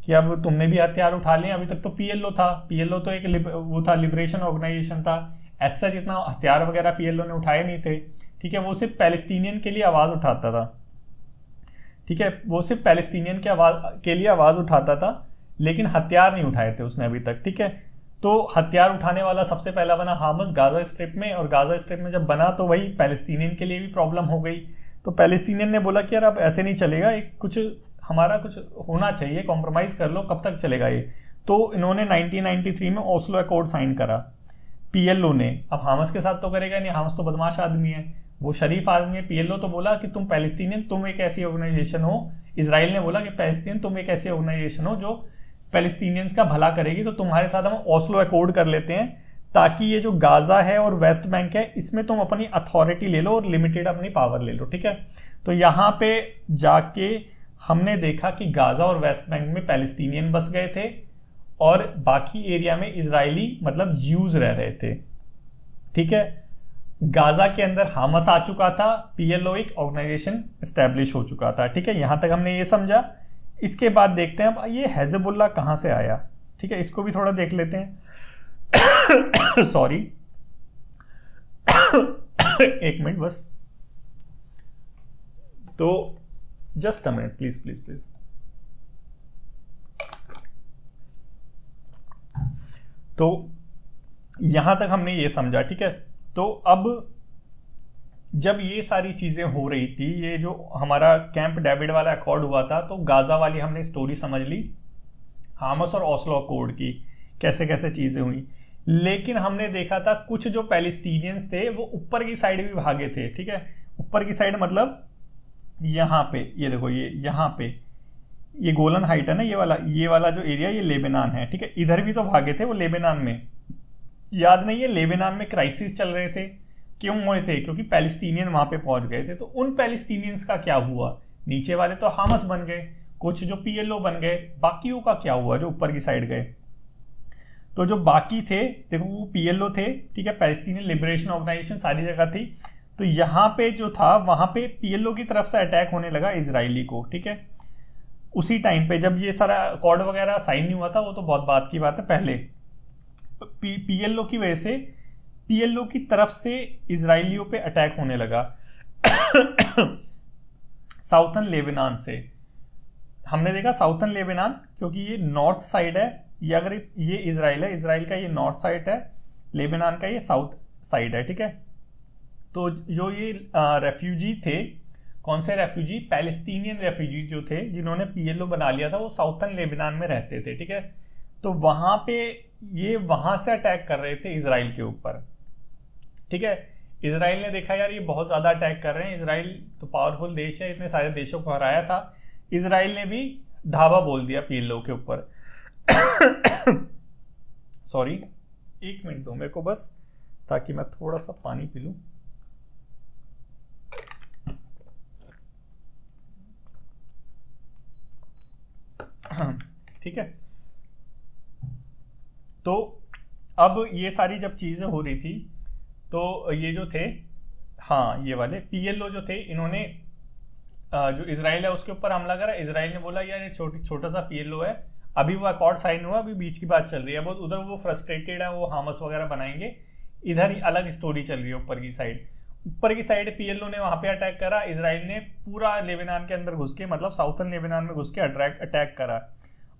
कि अब तुमने भी हथियार उठा लिए, अभी तक तो PLO था, PLO तो एक वो था, लिबरेशन ऑर्गेनाइजेशन था, ऐसा जितना हथियार वगैरह PLO ने उठाए नहीं थे, ठीक है। वो सिर्फ पैलेस्टीनियन के लिए आवाज उठाता था, ठीक है, वो सिर्फ पैलेस्टीनियन के लिए आवाज उठाता था, लेकिन हथियार नहीं उठाए थे उसने अभी तक, ठीक है। तो हथियार उठाने वाला सबसे पहला बना हामस गाजा स्ट्रिप में, और गाजा स्ट्रिप में जब बना तो वही पैलेस्टीनियन के लिए भी प्रॉब्लम हो गई। तो पैलेस्टीनियन ने बोला कि यार अब ऐसे नहीं चलेगा, एक कुछ हमारा कुछ होना चाहिए, कॉम्प्रोमाइज कर लो, कब तक चलेगा ये। तो इन्होंने 1993 में ओस्लो अकॉर्ड साइन करा PLO ने। अब हामस के साथ तो करेगा नहीं, हामस तो बदमाश आदमी है, वो शरीफ आदमी है। PLO तो बोला कि तुम पैलेस्टीनियन, तुम एक ऐसी ऑर्गेनाइजेशन हो, इजराइल ने बोला कि पैलेस्टीनियन तुम एक ऐसी ऑर्गेनाइजेशन हो जो पैलेस्टीनियंस का भला करेगी, तो तुम्हारे साथ हम ओस्लो अकॉर्ड कर लेते हैं, ताकि ये जो गाजा है और वेस्ट बैंक है इसमें तुम अपनी अथॉरिटी ले लो और लिमिटेड अपनी पावर ले लो, ठीक है। तो यहाँ पे जाके हमने देखा कि गाजा और वेस्ट बैंक में पैलेस्टीनियन बस गए थे और बाकी एरिया में इजरायली मतलब ज्यूज रह रहे थे। ठीक है, गाजा के अंदर हामस आ चुका था, पीएलओ एक ऑर्गेनाइजेशन एस्टेब्लिश हो चुका था। ठीक है, यहां तक हमने ये समझा। इसके बाद देखते हैं अब ये हिजबुल्लाह कहां से आया। ठीक है, इसको भी थोड़ा देख लेते हैं। सॉरी, एक मिनट बस, तो just a minute please please please. तो यहां तक हमने ये समझा। ठीक है, तो अब जब ये सारी चीजें हो रही थी, ये जो हमारा कैंप डेविड वाला अकॉर्ड हुआ था, तो गाजा वाली हमने स्टोरी समझ ली, हामस और ओस्लो अकॉर्ड की कैसे कैसे चीजें हुई। लेकिन हमने देखा था कुछ जो पैलेस्टीनियंस थे वो ऊपर की साइड भी भागे थे। ठीक है, ऊपर की साइड मतलब यहां पे ये देखो, ये यहां पे ये गोलन हाइट है ना, ये वाला जो एरिया ये लेबनान है। ठीक है, इधर भी तो भागे थे वो लेबनान में, याद नहीं है लेबनान में क्राइसिस चल रहे थे, क्यों हुए थे? क्योंकि पैलेस्टीनियन वहां पे पहुंच गए थे। तो उन पैलेस्टीनियंस का क्या हुआ? नीचे वाले तो हामस बन गए, कुछ जो पीएलओ बन गए, बाकियों का क्या हुआ जो ऊपर की साइड गए? तो जो बाकी थे देखो वो पीएलओ थे। ठीक है, पैलेस्टीनियन लिबरेशन ऑर्गेनाइजेशन सारी जगह थी। तो यहां पे जो था वहां पे पीएलओ की तरफ से अटैक होने लगा इजरायली को। ठीक है, उसी टाइम पे जब ये सारा अकॉर्ड वगैरह साइन नहीं हुआ था, वो तो बहुत बात की बात है, पहले पीएलओ की वजह से पीएलओ की तरफ से इजरायलियों पे अटैक होने लगा साउथर्न लेबनान से। हमने देखा साउथर्न लेबनान क्योंकि ये नॉर्थ साइड है, ये अगर ये इजराइल है, इजराइल का ये नॉर्थ साइड है, लेबनान का ये साउथ साइड है। ठीक है, तो जो ये रेफ्यूजी थे, कौन से रेफ्यूजी? पैलेस्टीनियन रेफ्यूजी जो थे जिन्होंने पीएलओ बना लिया था, वो साउथर्न लेबनान में रहते थे। ठीक है, तो वहां पे ये वहां से अटैक कर रहे थे इजराइल के ऊपर। ठीक है, इजराइल ने देखा यार ये बहुत ज्यादा अटैक कर रहे हैं, इजराइल तो पावरफुल देश है, इतने सारे देशों को हराया था, इजराइल ने भी धावा बोल दिया पीएलओ के ऊपर। सॉरी, एक मिनट दो मेरे को बस, ताकि मैं थोड़ा सा पानी पी लूं। ठीक है, तो अब ये सारी जब चीजें हो रही थी, तो ये जो थे, हाँ ये वाले पीएलओ जो थे, इन्होंने जो इजराइल है उसके ऊपर हमला करा। इजराइल ने बोला यार ये छोटा सा पीएलओ है, अभी वो अकॉर्ड साइन हुआ, अभी बीच की बात चल रही है बहुत, उधर वो फ्रस्ट्रेटेड है, वो हामस वगैरह बनाएंगे, इधर ही अलग स्टोरी चल रही है। ऊपर की साइड पीएलओ ने वहां पे अटैक करा, इजराइल ने पूरा लेबनान के अंदर घुस के, मतलब साउथर्न लेबनान में घुस के अटैक करा।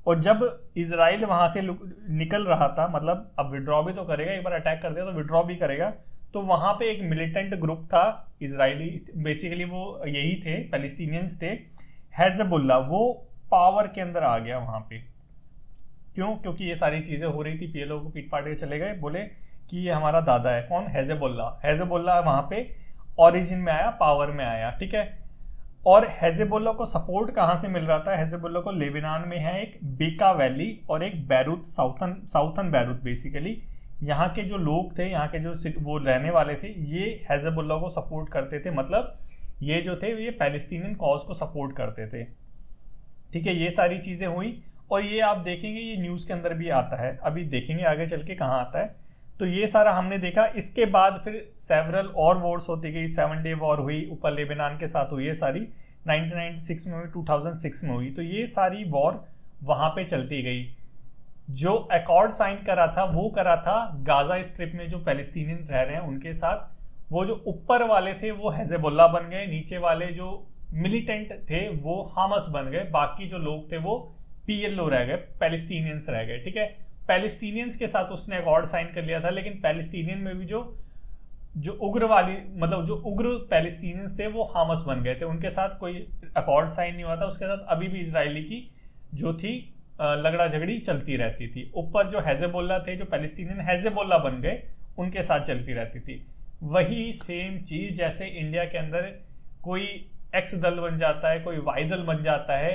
और जब इजराइल वहां से निकल रहा था, मतलब अब विड्रॉ भी तो करेगा, एक बार अटैक कर दिया तो विड्रॉ भी करेगा, तो वहां पे एक मिलिटेंट ग्रुप था इजरायली, बेसिकली वो यही थे, पैलेस्टीनियंस थे, हिजबुल्लाह, वो पावर के अंदर आ गया वहां पे। क्यों? क्योंकि ये सारी चीजें हो रही थी, पीएलओ को पीट पाट के चले गए, बोले कि ये हमारा दादा है। कौन? हिजबुल्लाह वहां पे ओरिजिन में आया, पावर में आया। ठीक है, और हिजबुल्लाह को सपोर्ट कहां से मिल रहा था? हिजबुल्लाह को लेबनान में है एक बेका वैली और एक बैरूत, साउथर्न बैरूत, बेसिकली यहाँ के जो लोग थे, यहाँ के जो वो रहने वाले थे, ये हिजबुल्लाह को सपोर्ट करते थे, मतलब ये जो थे ये पैलेस्टीनियन कॉज को सपोर्ट करते थे। ठीक है, ये सारी चीजें हुई और ये आप देखेंगे ये न्यूज के अंदर भी आता है, अभी देखेंगे आगे चल के कहाँ आता है। तो ये सारा हमने देखा। इसके बाद फिर सेवरल और वॉर्स होती गई, 7 डे वॉर हुई, ऊपर लेबनान के साथ हुई, ये सारी 1996 में हुई, 2006 में हुई। तो ये सारी वॉर वहां पे चलती गई। जो अकॉर्ड साइन करा था वो करा था गाजा स्ट्रिप में जो पैलेस्टीनियन रह रहे हैं उनके साथ। वो जो ऊपर वाले थे वो हिजबुल्लाह बन गए, नीचे वाले जो मिलिटेंट थे वो हामस बन गए, बाकी जो लोग थे वो पीएलओ रह गए, पैलेस्टीनियंस रह गए। ठीक है, पैलेस्टीनियंस के साथ उसने अकॉर्ड साइन कर लिया था, लेकिन पैलेस्टीनियन में भी जो उग्रवादी, मतलब जो उग्र पैलेस्टीनियंस थे वो हामस बन गए थे, उनके साथ कोई अकॉर्ड साइन नहीं हुआ था। उसके साथ अभी भी इजरायली की जो थी लगड़ा झगड़ी चलती रहती थी। ऊपर जो हिजबुल्लाह थे, जो पैलेस्टीनियन हिजबुल्लाह बन गए, उनके साथ चलती रहती थी। वही सेम चीज जैसे इंडिया के अंदर कोई एक्स दल बन जाता है, कोई वाई दल बन जाता है,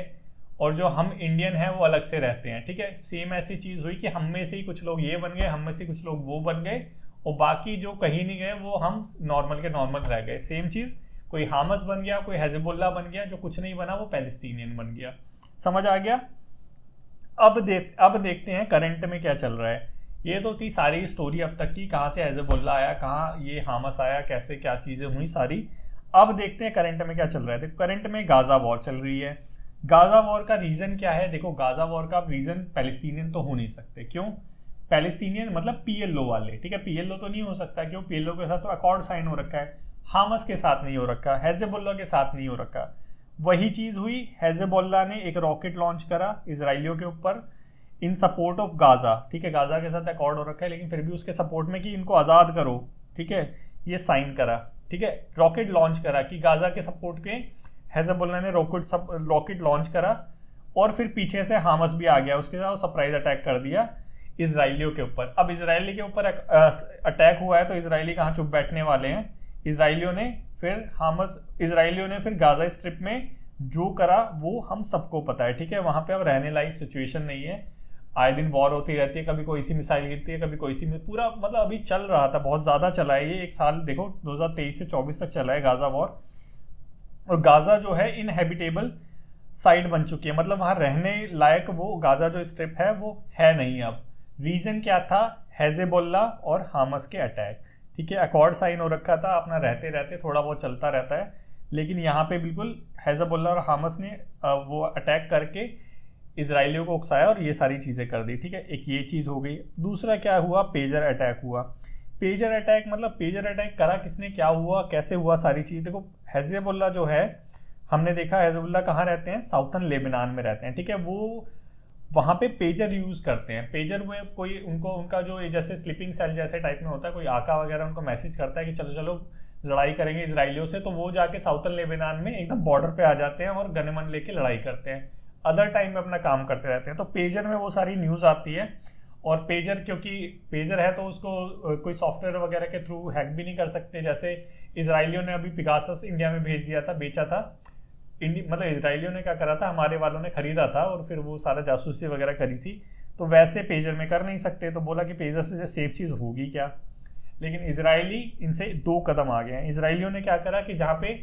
और जो हम इंडियन हैं वो अलग से रहते हैं। ठीक है, सेम ऐसी चीज हुई कि हम में से ही कुछ लोग ये बन गए, हम में से कुछ लोग वो बन गए, और बाकी जो कहीं नहीं गए वो हम नॉर्मल के नॉर्मल रह गए। सेम चीज कोई हामस बन गया, कोई हिजबुल्लाह बन गया, जो कुछ नहीं बना वो पैलेस्टीनियन बन गया। समझ आ गया? अब देखते हैं करंट में क्या चल रहा है। ये तो थी सारी स्टोरी अब तक की, कहाँ से हिजबुल्लाह आया, कहाँ ये हामस आया, कैसे क्या चीजें हुई सारी। अब देखते हैं करंट में क्या चल रहा है। देखो करंट में गाजा वॉर चल रही है। गाजा वॉर का रीजन क्या है? देखो गाजा वॉर का रीजन पैलेस्टीनियन तो हो नहीं सकते। क्यों? पैलेस्टीनियन मतलब पीएलओ वाले, ठीक है, पीएलओ तो नहीं हो सकता, क्यों? पीएलओ के साथ तो अकॉर्ड साइन हो रखा है, हामस के साथ नहीं हो रखा, हिजबुल्लाह के साथ नहीं हो रखा। वही चीज हुई, हिजबुल्लाह ने एक रॉकेट लॉन्च करा इसराइलियों के ऊपर इन सपोर्ट ऑफ गाजा, ठीक है, गाजा के साथ अकॉर्ड हो रखा है, लेकिन फिर भी उसके सपोर्ट में कि इनको आजाद करो, ठीक है, ये साइन करा, ठीक है, रॉकेट लॉन्च करा कि गाजा के सपोर्ट पे हिजबुल्लाह ने रॉकेट लॉन्च करा, और फिर पीछे से हामस भी आ गया, उसके साथ सरप्राइज अटैक कर दिया इसराइलियों के ऊपर। अब इसराइली के ऊपर अटैक हुआ है तो इसराइली कहाँ चुप बैठने वाले हैं। इसराइलियों ने फिर गाजा स्ट्रिप में जो करा वो हम सबको पता है, ठीक है, वहां पे अब रहने लायक सिचुएशन नहीं है, आए दिन वॉर होती रहती है, कभी कोई सी मिसाइल गिरती है, कभी कोई सी, पूरा मतलब अभी चल रहा था, बहुत ज्यादा चला है ये, एक साल देखो 2023 से 24 तक चला है गाजा वॉर। और गाजा जो है इनहेबिटेबल साइट बन चुकी है, मतलब वहां रहने लायक वो गाजा जो स्ट्रिप है वो है नहीं अब। रीजन क्या था? हिजबुल्लाह और हामस के अटैक, ठीक है, अकॉर्ड साइन हो रखा था, अपना रहते रहते थोड़ा बहुत चलता रहता है, लेकिन यहाँ पे बिल्कुल हिजबुल्लाह और हामस ने वो अटैक करके इसराइलियों को उकसाया और ये सारी चीजें कर दी, ठीक है, एक ये चीज हो गई। दूसरा क्या हुआ? पेजर अटैक हुआ। पेजर अटैक मतलब पेजर अटैक करा किसने, क्या हुआ, कैसे हुआ, सारी चीज देखो। हिजबुल्लाह जो है, हमने देखा हिजबुल्लाह कहाँ रहते हैं, साउथर्न लेबनान में रहते हैं, ठीक है, वो वहां पे पेजर यूज करते हैं। पेजर में कोई उनका जो जैसे स्लीपिंग सेल जैसे टाइप में होता है, कोई आका वगैरह उनको मैसेज करता है कि चलो चलो लड़ाई करेंगे इसराइलियों से, तो वो जाके साउथर्न लेबनान में एकदम बॉर्डर पे आ जाते हैं और गनमन लेके लड़ाई करते हैं, अदर टाइम में अपना काम करते रहते हैं। तो पेजर में वो सारी न्यूज आती है, और पेजर क्योंकि पेजर है तो उसको कोई सॉफ्टवेयर वगैरह के थ्रू हैक भी नहीं कर सकते। जैसे इसराइलियों ने अभी पिगासस इंडिया में भेज दिया था, बेचा था, मतलब इसराइलियों ने क्या करा था, हमारे वालों ने खरीदा था और फिर वो सारा जासूसी वगैरह करी थी, तो वैसे पेजर में कर नहीं सकते, तो बोला कि पेजर से सेफ चीज होगी क्या। लेकिन इसराइली इनसे 2 कदम आ गए हैं। इसराइलियों ने क्या करा कि जहाँ पे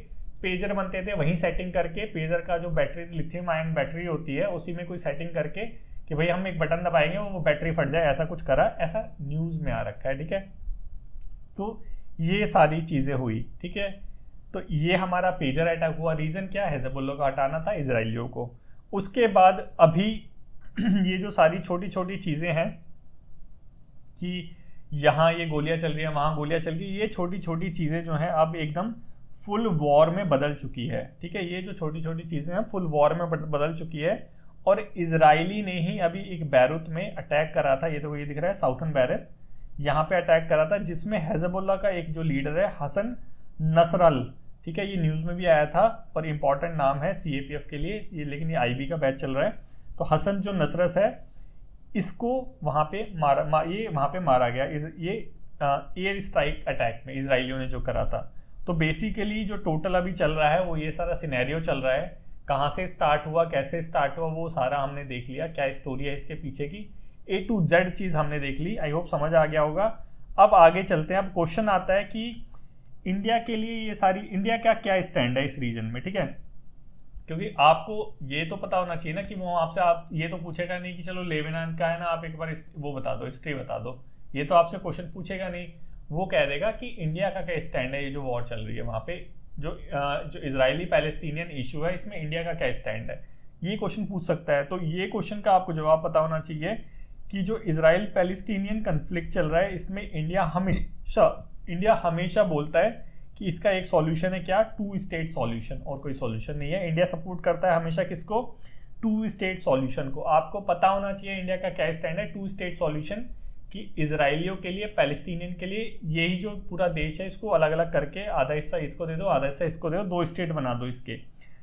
पेजर बनते थे वहीं सेटिंग करके, पेजर का जो बैटरी लिथियम आयन बैटरी होती है उसी में कोई सेटिंग करके कि भाई हम एक बटन दबाएंगे वो बैटरी फट जाए, ऐसा कुछ करा, ऐसा न्यूज में आ रखा है, ठीक है। तो ये सारी चीजें हुई, ठीक है। तो ये हमारा पेजर अटैक हुआ। रीजन क्या है? हिजबुल्लाह को हटाना था इसराइलियों को। उसके बाद अभी ये जो सारी छोटी छोटी चीजें हैं कि यहाँ ये गोलियां चल रही है, वहां गोलियां चल रही है, ये छोटी छोटी चीजें जो हैं अब एकदम फुल वॉर में बदल चुकी है, ठीक है। ये जो छोटी छोटी चीजें हैं फुल वॉर में बदल चुकी है। और इजरायली ने ही अभी एक बैरूत में अटैक करा था, ये तो ये दिख रहा है साउथर्न बैरूत, यहाँ पे अटैक करा था, जिसमें हिजबुल्लाह का एक जो लीडर है हसन नसरल, ठीक है, ये न्यूज में भी आया था और इंपॉर्टेंट नाम है सीएपीएफ के लिए ये, लेकिन ये आईबी का बैच चल रहा है। तो हसन जो नसरत है इसको वहां पे मारा गया, ये एयर स्ट्राइक अटैक में इसराइलियों ने जो करा था। तो बेसिकली जो टोटल अभी चल रहा है वो ये सारा सिनेरियो चल रहा है, कहाँ से स्टार्ट हुआ, कैसे स्टार्ट हुआ, वो सारा हमने देख लिया, क्या स्टोरी है इसके पीछे की, A to Z चीज हमने देख ली। आई होप समझ आ गया होगा। अब आगे चलते हैं। अब क्वेश्चन आता है कि इंडिया के लिए ये सारी, इंडिया का क्या स्टैंड है इस रीजन में, ठीक है, क्योंकि आपको ये तो पता होना चाहिए ना कि वो आपसे, आप ये तो पूछेगा नहीं कि चलो लेबनान का है ना, आप एक बार वो बता दो, हिस्ट्री बता दो, ये तो आपसे क्वेश्चन पूछेगा नहीं। वो कह देगा कि इंडिया का क्या स्टैंड है, ये जो वॉर चल रही है वहां पे, जो इजरायली पैलेस्टीनियन इशू है, इसमें इंडिया का क्या स्टैंड है, ये क्वेश्चन पूछ सकता है। तो ये क्वेश्चन का आपको जवाब पता होना चाहिए कि जो इजराइल पैलेस्टीनियन कन्फ्लिक्ट चल रहा है इसमें इंडिया हमेशा बोलता है कि इसका एक सॉल्यूशन है क्या, 2 स्टेट सॉल्यूशन, और कोई सॉल्यूशन नहीं है। इंडिया सपोर्ट करता है हमेशा किसको, 2 स्टेट सॉल्यूशन को। आपको पता होना चाहिए इंडिया का क्या स्टैंड है, 2 स्टेट सॉल्यूशन, कि इजराइलियों के लिए, पैलेस्टीनियन के लिए, यही जो पूरा देश है इसको अलग अलग करके आधा हिस्सा इसको दे दो, आधा हिस्सा इसको दे दो, 2 स्टेट बना दो इसके,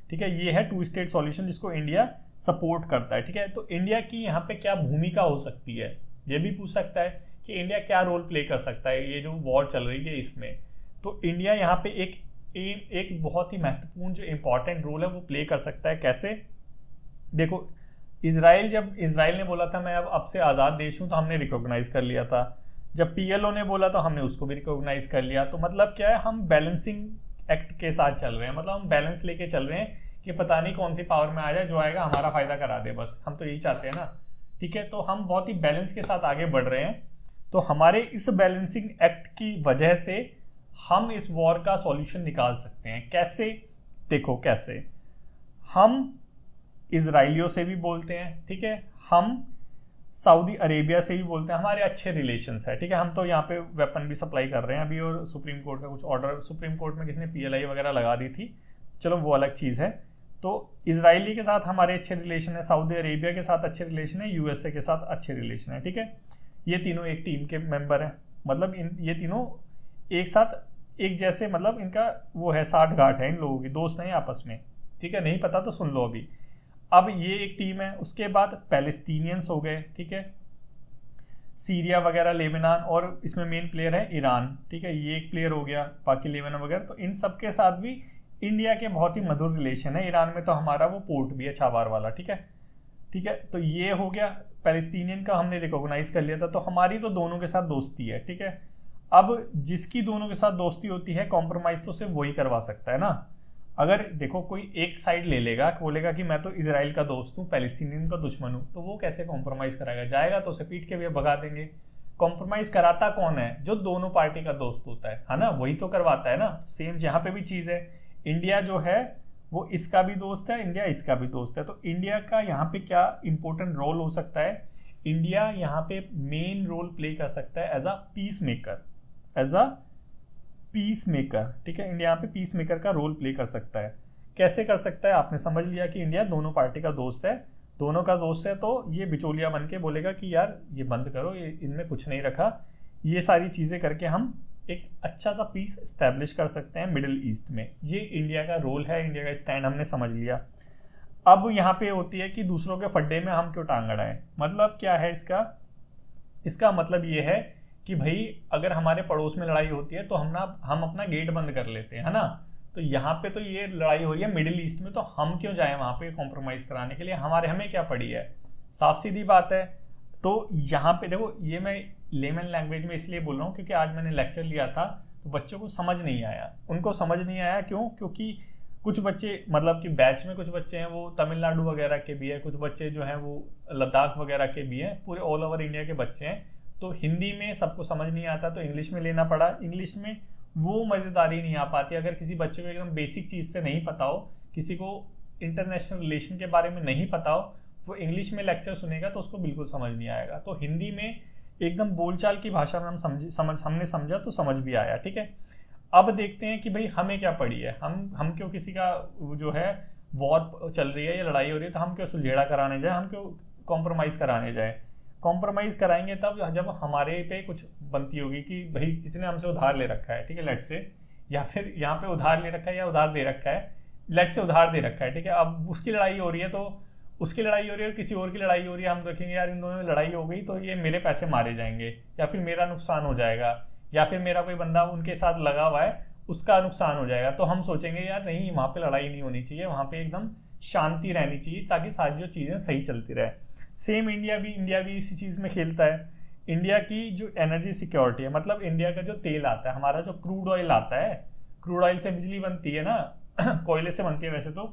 ठीक है। ये है 2 स्टेट सॉल्यूशन जिसको इंडिया सपोर्ट करता है, ठीक है। तो इंडिया की यहाँ पे क्या भूमिका हो सकती है, ये भी पूछ सकता है कि इंडिया क्या रोल प्ले कर सकता है ये जो वॉर चल रही है इसमें। तो इंडिया यहाँ पे एक बहुत ही महत्वपूर्ण जो इंपॉर्टेंट रोल है वो प्ले कर सकता है। कैसे? देखो, जब इजराइल ने बोला था मैं अब से आज़ाद देश हूं, तो हमने रिकॉग्नाइज कर लिया था। जब पीएलओ ने बोला तो हमने उसको भी रिकॉग्नाइज कर लिया। तो मतलब क्या है, हम बैलेंसिंग एक्ट के साथ चल रहे हैं, मतलब हम बैलेंस लेके चल रहे हैं कि पता नहीं कौन सी पावर में आ जाए, जो आएगा हमारा फायदा करा दे, बस हम तो यही चाहते हैं ना। ठीक है, तो हम बहुत ही बैलेंस के साथ आगे बढ़ रहे हैं। तो हमारे इस बैलेंसिंग एक्ट की वजह से हम इस वॉर का सॉल्यूशन निकाल सकते हैं। कैसे? देखो कैसे, हम इजराइलियों से भी बोलते हैं, ठीक है, हम सऊदी अरेबिया से भी बोलते हैं, हमारे अच्छे रिलेशंस है, ठीक है, हम तो यहाँ पे वेपन भी सप्लाई कर रहे हैं अभी, और सुप्रीम कोर्ट का कुछ ऑर्डर, सुप्रीम कोर्ट में किसी ने PLI वगैरह लगा दी थी, चलो वो अलग चीज़ है। तो इजरायली के साथ हमारे अच्छे रिलेशन है, सऊदी अरेबिया के साथ अच्छे रिलेशन है, USA के साथ अच्छे रिलेशन है, ठीक है। ये तीनों एक टीम के मेंबर हैं, मतलब ये तीनों एक साथ एक जैसे, मतलब इनका वो है, साठ गांठ है इन लोगों की, दोस्त हैं आपस में, ठीक है, नहीं पता तो सुन लो अभी। अब ये एक टीम है, उसके बाद पैलेस्टीनियंस हो गए, ठीक है, सीरिया वगैरह, लेबनान, और इसमें मेन प्लेयर है ईरान, ठीक है, ये एक प्लेयर हो गया, बाकी लेबनान वगैरह। तो इन सब के साथ भी इंडिया के बहुत ही मधुर रिलेशन है। ईरान में तो हमारा वो पोर्ट भी है, छाबार वाला, ठीक है, ठीक है। तो ये हो गया, पैलेस्टीनियन का हमने रिकॉग्नाइज कर लिया था, तो हमारी तो दोनों के साथ दोस्ती है, ठीक है। अब जिसकी दोनों के साथ दोस्ती होती है, कॉम्प्रोमाइज तो सिर्फ वही करवा सकता है ना। अगर देखो कोई एक साइड ले लेगा, बोलेगा कि मैं तो इसराइल का दोस्त हूँ, पैलेस्टीनियन का दुश्मन हूँ, तो वो कैसे कॉम्प्रोमाइज कराएगा? जाएगा तो उसे पीट के भी भगा देंगे। कॉम्प्रोमाइज कराता कौन है? जो दोनों पार्टी का दोस्त होता है ना, वही तो करवाता है ना। सेम यहाँ पे भी चीज है, इंडिया जो है वो इसका भी दोस्त है, इंडिया इसका भी दोस्त है। तो इंडिया का यहाँ पे क्या इंपॉर्टेंट रोल हो सकता है? इंडिया यहाँ पे मेन रोल प्ले कर सकता है as a peace maker, as a peace maker, ठीक है। इंडिया यहाँ पे पीस मेकर का रोल प्ले कर सकता है। कैसे कर सकता है? आपने समझ लिया कि इंडिया दोनों पार्टी का दोस्त है, दोनों का दोस्त है, तो ये बिचौलिया बन के बोलेगा कि यार ये बंद करो, ये इनमें कुछ नहीं रखा। ये सारी चीजें करके हम एक अच्छा सा पीस एस्टेब्लिश कर सकते हैं मिडिल ईस्ट में। ये इंडिया का रोल है, इंडिया का स्टैंड हमने समझ लिया। अब यहाँ पे होती है कि दूसरों के फड्डे में हम क्यों टांग अड़ाएं। मतलब क्या है इसका? इसका मतलब ये है कि भाई अगर हमारे पड़ोस में लड़ाई होती है तो हम अपना गेट बंद कर लेते हैं, है ना। तो यहाँ पे तो ये लड़ाई हो रही है मिडिल ईस्ट में, तो हम क्यों जाए वहां पे कॉम्प्रोमाइज कराने के लिए? हमें क्या पड़ी है? साफ सीधी बात है। तो यहाँ पे देखो, ये मैं लेमन लैंग्वेज में इसलिए बोल रहा हूँ क्योंकि आज मैंने लेक्चर लिया था तो बच्चों को समझ नहीं आया। उनको समझ नहीं आया क्यों? क्योंकि कुछ बच्चे, मतलब कि बैच में कुछ बच्चे हैं वो तमिलनाडु वगैरह के भी है, कुछ बच्चे जो हैं वो लद्दाख वगैरह के भी हैं, पूरे ऑल ओवर इंडिया के बच्चे हैं। तो हिंदी में सबको समझ नहीं आता तो इंग्लिश में लेना पड़ा। इंग्लिश में वो मजेदारी नहीं आ पाती अगर किसी बच्चे को एकदम बेसिक चीज से नहीं पता हो, किसी को इंटरनेशनल रिलेशन के बारे में नहीं पता हो, वो इंग्लिश में लेक्चर सुनेगा तो उसको बिल्कुल समझ नहीं आएगा। तो हिंदी में एकदम बोलचाल की भाषा में हमने समझा तो समझ भी आया, ठीक है। अब देखते हैं कि भाई हमें क्या पड़ी है, हम क्यों किसी का जो है वॉर चल रही है या लड़ाई हो रही है तो हम क्यों सुलझेड़ा कराने जाए, हम क्यों कॉम्प्रोमाइज कराने जाए। कॉम्प्रोमाइज कराएंगे तब जब हमारे पे कुछ बनती होगी कि भाई किसी ने हमसे उधार ले रखा है, ठीक है, लेट से, या फिर यहाँ पे उधार ले रखा है या उधार दे रखा है, लेट से उधार दे रखा है, ठीक है। अब उसकी लड़ाई हो रही है तो उसकी लड़ाई हो रही है और किसी और की लड़ाई हो रही है, हम देखेंगे यार इन दोनों में लड़ाई हो गई तो ये मेरे पैसे मारे जाएंगे या फिर मेरा नुकसान हो जाएगा, या फिर मेरा कोई बंदा उनके साथ लगा हुआ है उसका नुकसान हो जाएगा। तो हम सोचेंगे यार नहीं, वहां पे लड़ाई नहीं होनी चाहिए, वहां पे एकदम शांति रहनी चाहिए ताकि सारी जो चीजें सही चलती रहे। सेम इंडिया भी इसी चीज में खेलता है। इंडिया की जो एनर्जी सिक्योरिटी है, मतलब इंडिया का जो तेल आता है, हमारा जो क्रूड ऑयल आता है, क्रूड ऑयल से बिजली बनती है ना कोयले से बनती है वैसे तो,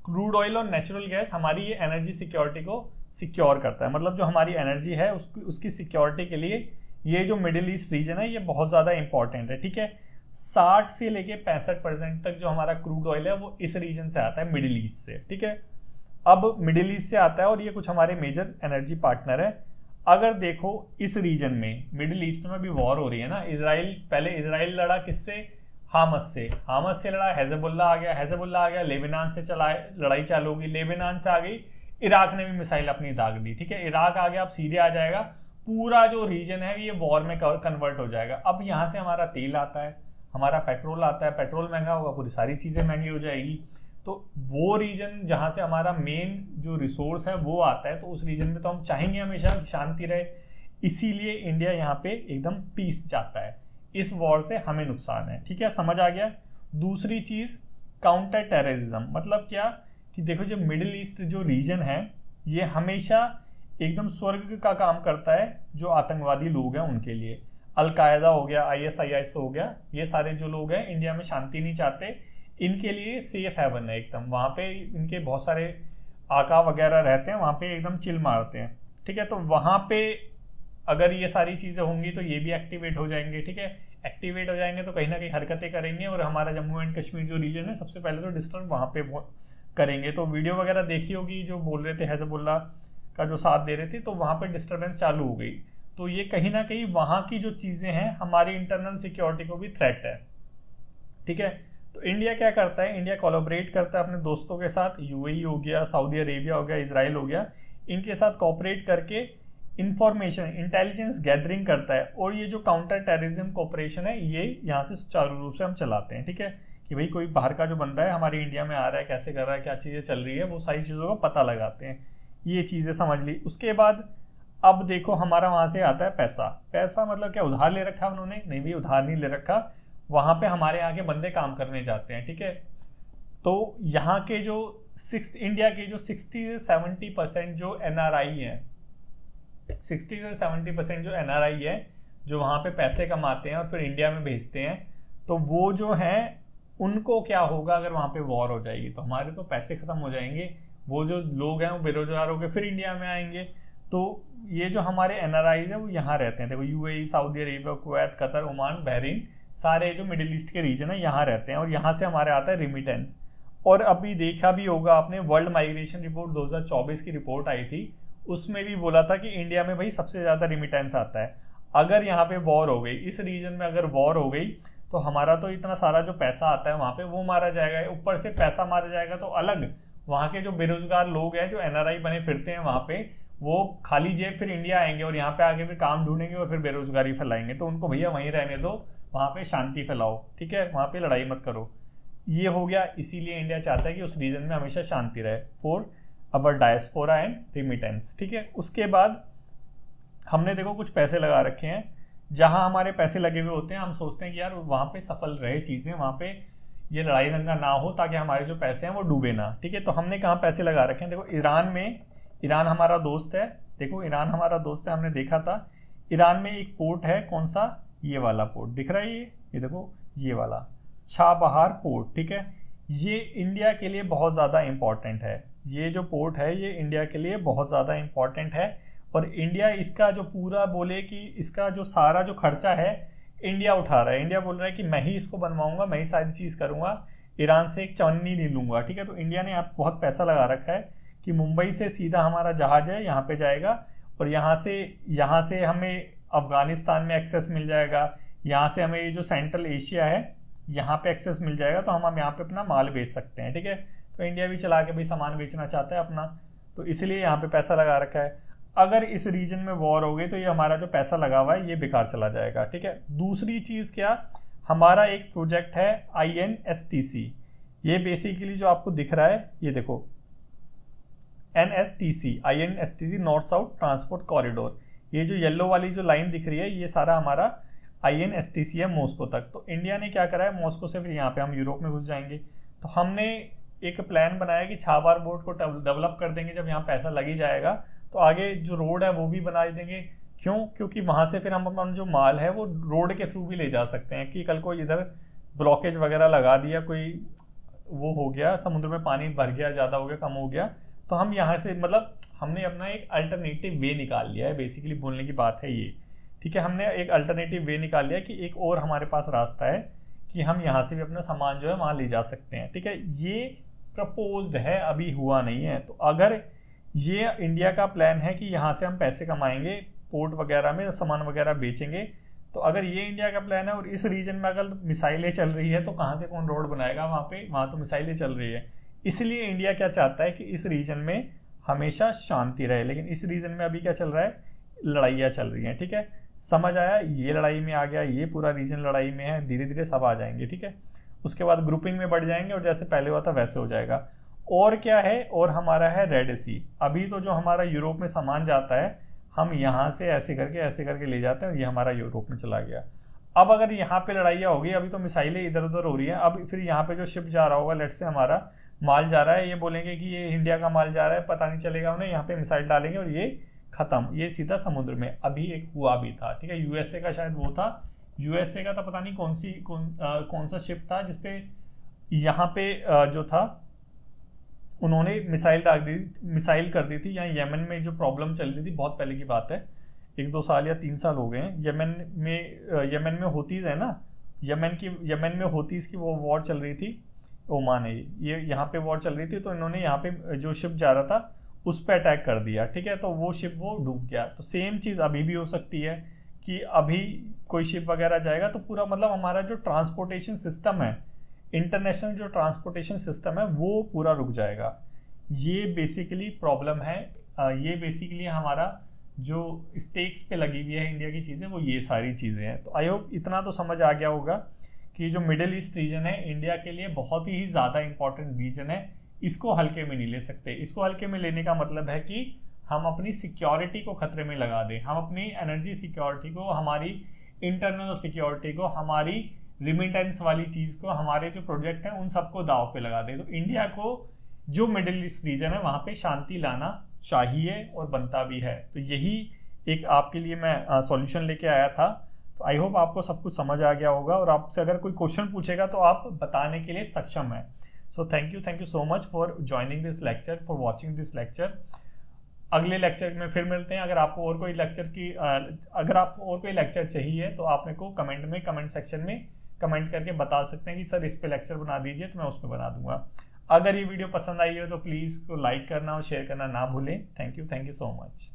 क्रूड ऑयल और नेचुरल गैस हमारी ये एनर्जी सिक्योरिटी को सिक्योर करता है। मतलब जो हमारी एनर्जी है उसकी सिक्योरिटी के लिए ये जो मिडिल ईस्ट रीजन है ये बहुत ज्यादा इंपॉर्टेंट है, ठीक है। 60 से लेके 65% तक जो हमारा क्रूड ऑयल है वो इस रीजन से आता है, मिडिल ईस्ट से, ठीक है। अब मिडिल ईस्ट से आता है और ये कुछ हमारे मेजर एनर्जी पार्टनर है। अगर देखो इस रीजन में मिडिल ईस्ट में भी वॉर हो रही है ना, पहले इजराइल लड़ा किससे? हामस से लड़ा, हेजबुल्ला आ गया, लेबनान से चला लड़ाई चालू होगी, लेबनान से आ गई, इराक ने भी मिसाइल अपनी दाग दी, ठीक है, इराक आ गया, अब सीरिया आ जाएगा, पूरा जो रीजन है ये वॉर में कन्वर्ट हो जाएगा। अब यहाँ से हमारा तेल आता है, हमारा पेट्रोल आता है, पेट्रोल महंगा होगा, पूरी सारी चीजें महंगी हो जाएगी। तो वो रीजन जहां से हमारा मेन जो रिसोर्स है वो आता है, तो उस रीजन में तो हम चाहेंगे हमेशा शांति रहे। इसीलिए इंडिया यहाँ पे एकदम पीस चाहता है, इस वॉर से हमें नुकसान है, ठीक है, समझ आ गया। दूसरी चीज काउंटर टेररिज्म, मतलब क्या कि देखो जो मिडिल ईस्ट जो रीजन है ये हमेशा एकदम स्वर्ग का काम करता है जो आतंकवादी लोग हैं उनके लिए। अलकायदा हो गया, ISIS हो गया, ये सारे जो लोग हैं इंडिया में शांति नहीं चाहते, इनके लिए सेफ हेवन है एकदम। वहां पे इनके बहुत सारे आका वगैरह रहते हैं, वहां पे एकदम चिल मारते हैं, ठीक है। तो वहां पे अगर ये सारी चीजें होंगी तो ये भी एक्टिवेट हो जाएंगे, ठीक है। एक्टिवेट हो जाएंगे तो कहीं ना कहीं हरकतें करेंगे, और हमारा जम्मू एंड कश्मीर जो रीजन है सबसे पहले तो डिस्टर्ब वहां पे करेंगे। तो वीडियो वगैरह देखी होगी, जो बोल रहे थे हिजबुल्लाह का जो साथ दे रहे थे, तो वहां पे डिस्टर्बेंस चालू हो गई। तो ये कहीं ना कहीं वहां की जो चीजें हैं हमारी इंटरनल सिक्योरिटी को भी थ्रेट है, ठीक है। तो इंडिया क्या करता है, इंडिया कोलैबोरेट करता है अपने दोस्तों के साथ, UAE हो गया, सऊदी अरेबिया हो गया, इजराइल हो गया, इनके साथ कोऑपरेट करके इंफॉर्मेशन इंटेलिजेंस गैदरिंग करता है। और ये जो काउंटर टेररिज्म कोऑपरेशन है ये यहाँ से सुचारू रूप से हम चलाते हैं, ठीक है। कि भाई कोई बाहर का जो बंदा है हमारे इंडिया में आ रहा है, कैसे कर रहा है, क्या चीजें चल रही है, वो सारी चीजों का पता लगाते हैं। ये चीजें समझ ली। उसके बाद अब देखो हमारा वहां से आता है पैसा। पैसा मतलब क्या, उधार ले रखा उन्होंने? नहीं भी उधार नहीं ले रखा, वहां पे हमारे यहाँ के बंदे काम करने जाते हैं, ठीक है। तो यहाँ के जो इंडिया के जो 60 से 70% जो NRI है, 60 से 70% जो NRI है, जो वहां पे पैसे कमाते हैं और फिर इंडिया में भेजते हैं, तो वो जो है उनको क्या होगा अगर वहां पे वॉर हो जाएगी, तो हमारे तो पैसे खत्म हो जाएंगे, वो जो लोग हैं वो बेरोजगार हो गए, फिर इंडिया में आएंगे। तो ये जो हमारे NRI है वो यहाँ रहते हैं, देखो UAE, Saudi Arabia, Kuwait, Qatar, Oman, Bahrain, सारे जो मिडिल ईस्ट के रीजन है यहाँ रहते हैं, और यहाँ से हमारे आता है रिमिटेंस। और अभी देखा भी होगा आपने, वर्ल्ड माइग्रेशन रिपोर्ट 2024 की रिपोर्ट आई थी, उसमें भी बोला था कि इंडिया में भाई सबसे ज्यादा रिमिटेंस आता है। अगर यहाँ पे वॉर हो गई, इस रीजन में अगर वॉर हो गई, तो हमारा तो इतना सारा जो पैसा आता है वहां पे वो मारा जाएगा, ऊपर से पैसा मारा जाएगा तो अलग वहां के जो बेरोजगार लोग हैं, जो NRI बने फिरते हैं वहां पे, वो खाली जेब फिर इंडिया आएंगे और यहाँ पे आके फिर काम ढूंढेंगे और फिर बेरोजगारी फैलाएंगे। तो उनको भैया वहीं रहने दो, वहां पे शांति फैलाओ, ठीक है, वहां पे लड़ाई मत करो। ये हो गया। इसीलिए इंडिया चाहता है कि उस रीजन में हमेशा शांति रहे, for our diaspora and remittance, ठीक है। उसके बाद हमने देखो कुछ पैसे लगा रखे हैं, जहां हमारे पैसे लगे हुए होते हैं हम सोचते हैं कि यार वहां पे सफल रहे चीजें, वहां पे ये लड़ाई दंगा ना हो, ताकि हमारे जो पैसे हैं वो डूबे ना, ठीक है। तो हमने कहाँ पैसे लगा रखे हैं, देखो ईरान में, ईरान हमारा दोस्त है, देखो ईरान हमारा दोस्त है, हमने देखा था। ईरान में एक पोर्ट है, कौन सा, ये वाला पोर्ट दिख रहा है, ये देखो ये वाला छाबहार पोर्ट, ठीक है। ये इंडिया के लिए बहुत ज्यादा इंपॉर्टेंट है, ये जो पोर्ट है ये इंडिया के लिए बहुत ज्यादा इंपॉर्टेंट है। और इंडिया इसका जो पूरा बोले कि इसका जो सारा जो खर्चा है इंडिया उठा रहा है। इंडिया बोल रहा है कि मैं ही इसको बनवाऊंगा, मैं ही सारी चीज करूंगा, ईरान से एक चवन्नी नहीं लूंगा, ठीक है। तो इंडिया ने आप बहुत पैसा लगा रखा है कि मुंबई से सीधा हमारा जहाज है यहाँ पे जाएगा, और यहाँ से हमें अफगानिस्तान में एक्सेस मिल जाएगा, यहाँ से हमें ये जो सेंट्रल एशिया है यहाँ पे एक्सेस मिल जाएगा, तो हम यहाँ पे अपना माल बेच सकते हैं, ठीक है। तो इंडिया भी चला के भाई सामान बेचना चाहता है अपना, तो इसलिए यहाँ पे पैसा लगा रखा है। अगर इस रीजन में वॉर हो गई तो ये हमारा जो पैसा लगा हुआ है ये बेकार चला जाएगा, ठीक है। दूसरी चीज क्या, हमारा एक प्रोजेक्ट है INSTC, ये बेसिकली जो आपको दिख रहा है, ये देखो INSTC north south transport corridor, ये जो येलो वाली जो लाइन दिख रही है ये सारा हमारा INSTC है मॉस्को तक। तो इंडिया ने क्या करा है, मॉस्को से फिर यहाँ पे हम यूरोप में घुस जाएंगे। तो हमने एक प्लान बनाया कि छाबहार पोर्ट को डेवलप कर देंगे, जब यहाँ पैसा लग ही जाएगा तो आगे जो रोड है वो भी बना देंगे। क्यों, क्योंकि वहां से फिर हम अपना जो माल है वो रोड के थ्रू भी ले जा सकते हैं, कि कल को इधर ब्लॉकेज वगैरह लगा दिया, कोई वो हो गया, समुद्र में पानी भर गया, ज्यादा हो गया, कम हो गया, तो हम यहाँ से मतलब हमने अपना एक अल्टरनेटिव वे निकाल लिया है, बेसिकली बोलने की बात है ये, ठीक है। हमने एक अल्टरनेटिव वे निकाल लिया कि एक और हमारे पास रास्ता है कि हम यहाँ से भी अपना सामान जो है वहां ले जा सकते हैं, ठीक है। ये प्रपोज्ड है, अभी हुआ नहीं है। तो अगर ये इंडिया का प्लान है कि यहाँ से हम पैसे कमाएंगे, पोर्ट वगैरह में सामान वगैरह बेचेंगे, तो अगर ये इंडिया का प्लान है और इस रीजन में अगर मिसाइलें चल रही है तो कहाँ से कौन रोड बनाएगा वहां पे, वहां तो मिसाइलें चल रही है। इसलिए इंडिया क्या चाहता है कि इस रीजन में हमेशा शांति रहे, लेकिन इस रीजन में अभी क्या चल रहा है, लड़ाइयाँ चल रही हैं, ठीक है। समझ आया, ये लड़ाई में आ गया, ये पूरा रीजन लड़ाई में है, धीरे धीरे सब आ जाएंगे, ठीक है। उसके बाद ग्रुपिंग में बढ़ जाएंगे और जैसे पहले हुआ था वैसे हो जाएगा। और क्या है, और हमारा है रेड सी। अभी तो जो हमारा यूरोप में सामान जाता है हम यहाँ से ऐसे करके ले जाते हैं और ये हमारा यूरोप में चला गया। अब अगर यहाँ पे लड़ाइयाँ होगी, अभी तो मिसाइलें इधर उधर हो रही हैं, अब फिर यहाँ पे जो शिप जा रहा होगा, लेट से हमारा माल जा रहा है, ये बोलेंगे कि ये इंडिया का माल जा रहा है, पता नहीं चलेगा उन्हें, यहाँ पे मिसाइल डालेंगे और ये खत्म, ये सीधा समुद्र में। अभी एक हुआ भी था, ठीक है, यूएसए का शायद वो था, यूएसए का था, पता नहीं कौन सा शिप था जिसपे यहाँ पे जो था उन्होंने मिसाइल कर दी थी। यहाँ यमन में जो प्रॉब्लम चल रही थी, बहुत पहले की बात है, 1-2 साल या 3 साल हो गए हैं, यमन में होतीज है ना, यमन में होतीज की वो वॉर चल रही थी, ओमान है ये, यहाँ पे वॉर चल रही थी, तो इन्होंने यहाँ पे जो शिप जा रहा था उस पर अटैक कर दिया, ठीक है, तो वो शिप वो डूब गया। तो सेम चीज़ अभी भी हो सकती है कि अभी कोई शिप वगैरह जाएगा तो पूरा मतलब हमारा जो ट्रांसपोर्टेशन सिस्टम है, इंटरनेशनल जो ट्रांसपोर्टेशन सिस्टम है वो पूरा रुक जाएगा। ये बेसिकली प्रॉब्लम है, ये बेसिकली हमारा जो स्टेक्स पे लगी हुई है इंडिया की चीज़ें, वो ये सारी चीज़ें हैं। तो आई होप इतना तो समझ आ गया होगा कि जो मिडिल ईस्ट रीजन है इंडिया के लिए बहुत ही ज़्यादा इंपॉर्टेंट रीजन है, इसको हल्के में नहीं ले सकते। इसको हल्के में लेने का मतलब है कि हम अपनी सिक्योरिटी को खतरे में लगा दें, हम अपनी एनर्जी सिक्योरिटी को, हमारी इंटरनल सिक्योरिटी को, हमारी रिमिटेंस वाली चीज़ को, हमारे जो प्रोजेक्ट हैं उन सबको दाव पे लगा दें। तो इंडिया को जो मिडिल ईस्ट रीजन है वहाँ पे शांति लाना चाहिए और बनता भी है। तो यही एक आपके लिए मैं सॉल्यूशन लेके आया था। तो आई होप आपको सब कुछ समझ आ गया होगा, और आपसे अगर कोई क्वेश्चन पूछेगा तो आप बताने के लिए सक्षम है। So thank you so much for joining this lecture, for watching this lecture. अगले लेक्चर में फिर मिलते हैं। अगर आपको और कोई लेक्चर चाहिए तो आप मेरे को कमेंट सेक्शन में कमेंट करके बता सकते हैं कि सर इस पे लेक्चर बना दीजिए, तो मैं उस पर बना दूंगा। अगर ये वीडियो पसंद आई हो तो प्लीज़ को लाइक करना और शेयर करना ना भूलें। Thank you so much.